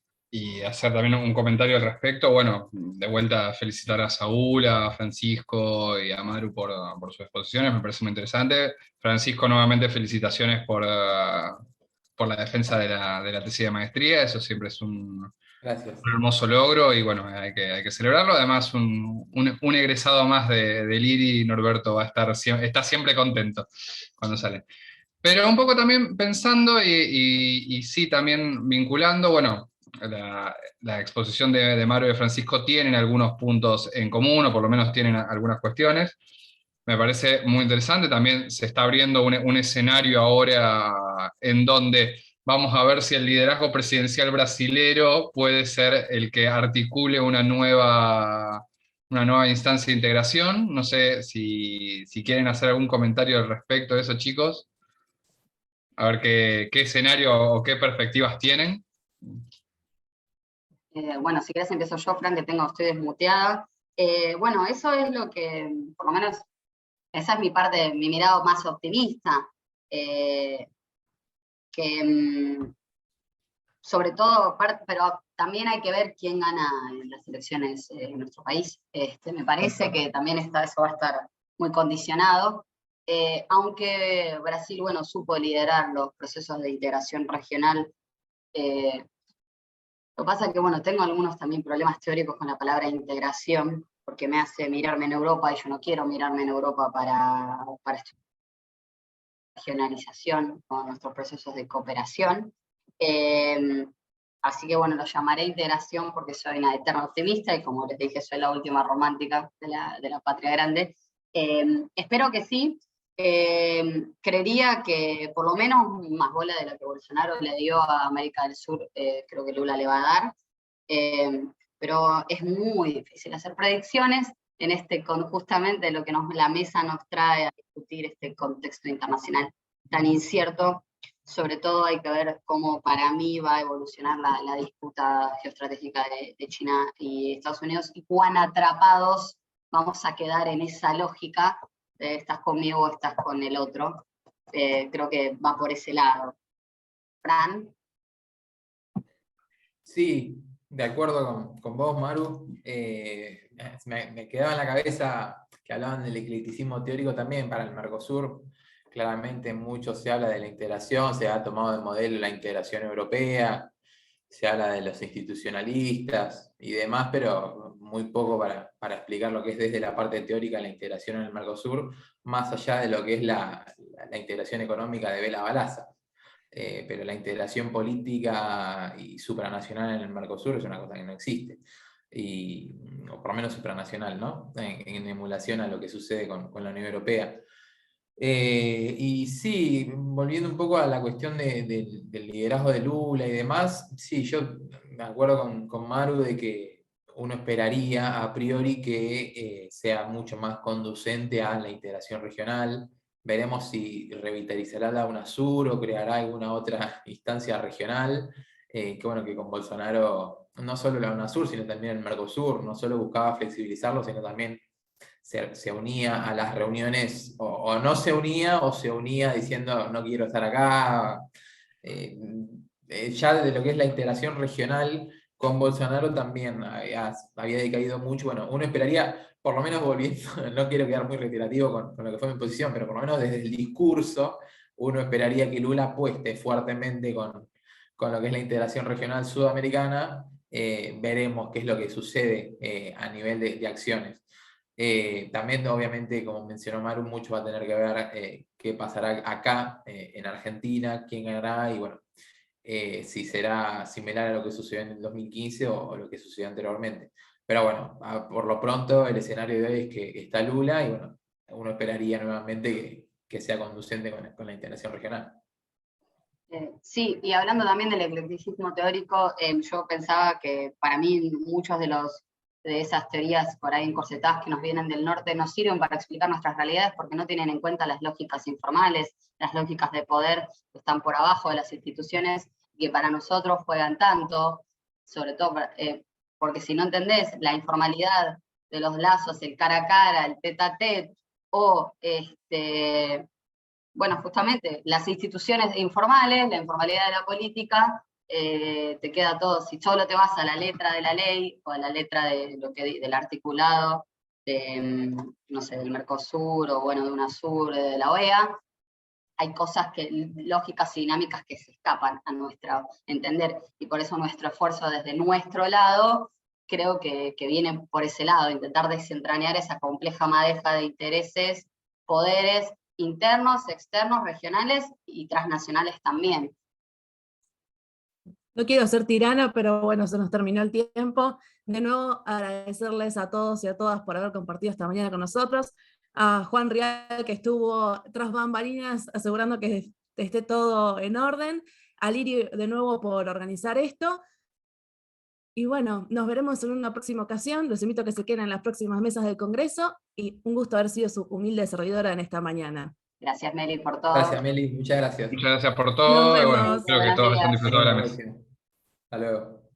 Speaker 5: hacer también un comentario al respecto. Bueno, de vuelta felicitar a Saúl, a Francisco y a Maru por sus exposiciones, me parece muy interesante. Francisco, nuevamente felicitaciones por la defensa de la tesis de maestría, eso siempre es un hermoso logro y bueno, hay que celebrarlo. Además, un egresado más del IRI, Norberto, está siempre contento cuando sale. Pero un poco también pensando y sí, también vinculando, bueno, la exposición de Maru y de Francisco tienen algunos puntos en común, o por lo menos tienen algunas cuestiones. Me parece muy interesante, también se está abriendo un escenario ahora en donde vamos a ver si el liderazgo presidencial brasilero puede ser el que articule una nueva una nueva instancia de integración. No sé si quieren hacer algún comentario al respecto de eso, chicos. A ver qué escenario o qué perspectivas tienen.
Speaker 3: Bueno, si querés empiezo yo, Fran, que estoy desmuteada. Bueno, eso es lo que, por lo menos, esa es mi parte, mi mirada más optimista. Que sobre todo, pero también hay que ver quién gana en las elecciones en nuestro país. Me parece que también eso va a estar muy condicionado, aunque Brasil, bueno, supo liderar los procesos de integración regional. Lo que pasa es que, bueno, tengo algunos también problemas teóricos con la palabra integración, porque me hace mirarme en Europa, y yo no quiero mirarme en Europa para regionalización con nuestros procesos de cooperación. Así que bueno, lo llamaré integración porque soy una eterna optimista y como les dije, soy la última romántica de la patria grande. Espero que sí. Creería que por lo menos más bola de la que Bolsonaro le dio a América del Sur, creo que Lula le va a dar. Pero es muy difícil hacer predicciones justamente lo que la mesa nos trae a discutir este contexto internacional tan incierto. Sobre todo hay que ver cómo para mí va a evolucionar la disputa geoestratégica de China y Estados Unidos y cuán atrapados vamos a quedar en esa lógica de estás conmigo o estás con el otro. Creo que va por ese lado. Fran.
Speaker 4: Sí, de acuerdo con vos, Maru. Me quedaba en la cabeza que hablaban del eclecticismo teórico también para el Mercosur. Claramente mucho se habla de la integración, se ha tomado de modelo la integración europea, se habla de los institucionalistas y demás, pero muy poco para explicar lo que es desde la parte teórica la integración en el Mercosur, más allá de lo que es la integración económica de Vela Balaza. Pero la integración política y supranacional en el Mercosur es una cosa que no existe, o por lo menos supranacional, ¿no? En emulación a lo que sucede con la Unión Europea. Y sí, volviendo un poco a la cuestión del liderazgo de Lula y demás, sí, yo me acuerdo con Maru de que uno esperaría a priori que sea mucho más conducente a la integración regional. Veremos si revitalizará la UNASUR o creará alguna otra instancia regional, que bueno, que con Bolsonaro no solo la UNASUR, sino también el Mercosur, no solo buscaba flexibilizarlo, sino también se unía a las reuniones, o no se unía, o se unía diciendo no quiero estar acá. Ya de lo que es la integración regional con Bolsonaro también había decaído mucho. Bueno, uno esperaría, por lo menos volviendo, no quiero quedar muy reiterativo con lo que fue mi posición, pero por lo menos desde el discurso, uno esperaría que Lula apueste fuertemente con lo que es la integración regional sudamericana. Veremos qué es lo que sucede a nivel de acciones. También, obviamente, como mencionó Maru, mucho va a tener que ver qué pasará acá en Argentina, quién ganará y bueno, si será similar a lo que sucedió en el 2015 o lo que sucedió anteriormente. Pero bueno, por lo pronto el escenario de hoy es que está Lula y bueno, uno esperaría nuevamente que sea conducente con la integración regional.
Speaker 3: Sí, y hablando también del eclecticismo teórico, yo pensaba que para mí muchos de esas teorías por ahí encorsetadas que nos vienen del norte nos sirven para explicar nuestras realidades porque no tienen en cuenta las lógicas informales, las lógicas de poder que están por abajo de las instituciones y que para nosotros juegan tanto, sobre todo porque si no entendés la informalidad de los lazos, el cara a cara, el tete a tete, o bueno, justamente las instituciones informales, la informalidad de la política, te queda todo, si solo te vas a la letra de la ley o a la letra de del articulado no sé, del Mercosur o bueno, de UNASUR, de la OEA, hay cosas lógicas y dinámicas que se escapan a nuestro entender, y por eso nuestro esfuerzo desde nuestro lado, creo que viene por ese lado, intentar desentrañar esa compleja madeja de intereses, poderes internos, externos, regionales y transnacionales también.
Speaker 1: No quiero ser tirana, pero bueno, se nos terminó el tiempo. De nuevo, agradecerles a todos y a todas por haber compartido esta mañana con nosotros. A Juan Rial, que estuvo tras bambalinas asegurando que esté todo en orden. A Liri, de nuevo, por organizar esto. Y bueno, nos veremos en una próxima ocasión. Los invito a que se queden en las próximas mesas del Congreso y un gusto haber sido su humilde servidora en esta mañana.
Speaker 3: Gracias, Meli, por todo.
Speaker 4: Gracias, Meli, muchas gracias.
Speaker 5: Muchas gracias por todo, y bueno,
Speaker 1: vemos.
Speaker 5: espero que
Speaker 3: Buenos
Speaker 5: todos hayan
Speaker 3: días.
Speaker 5: disfrutado de la
Speaker 4: Buenas
Speaker 5: mesa.
Speaker 4: noches. Hasta luego.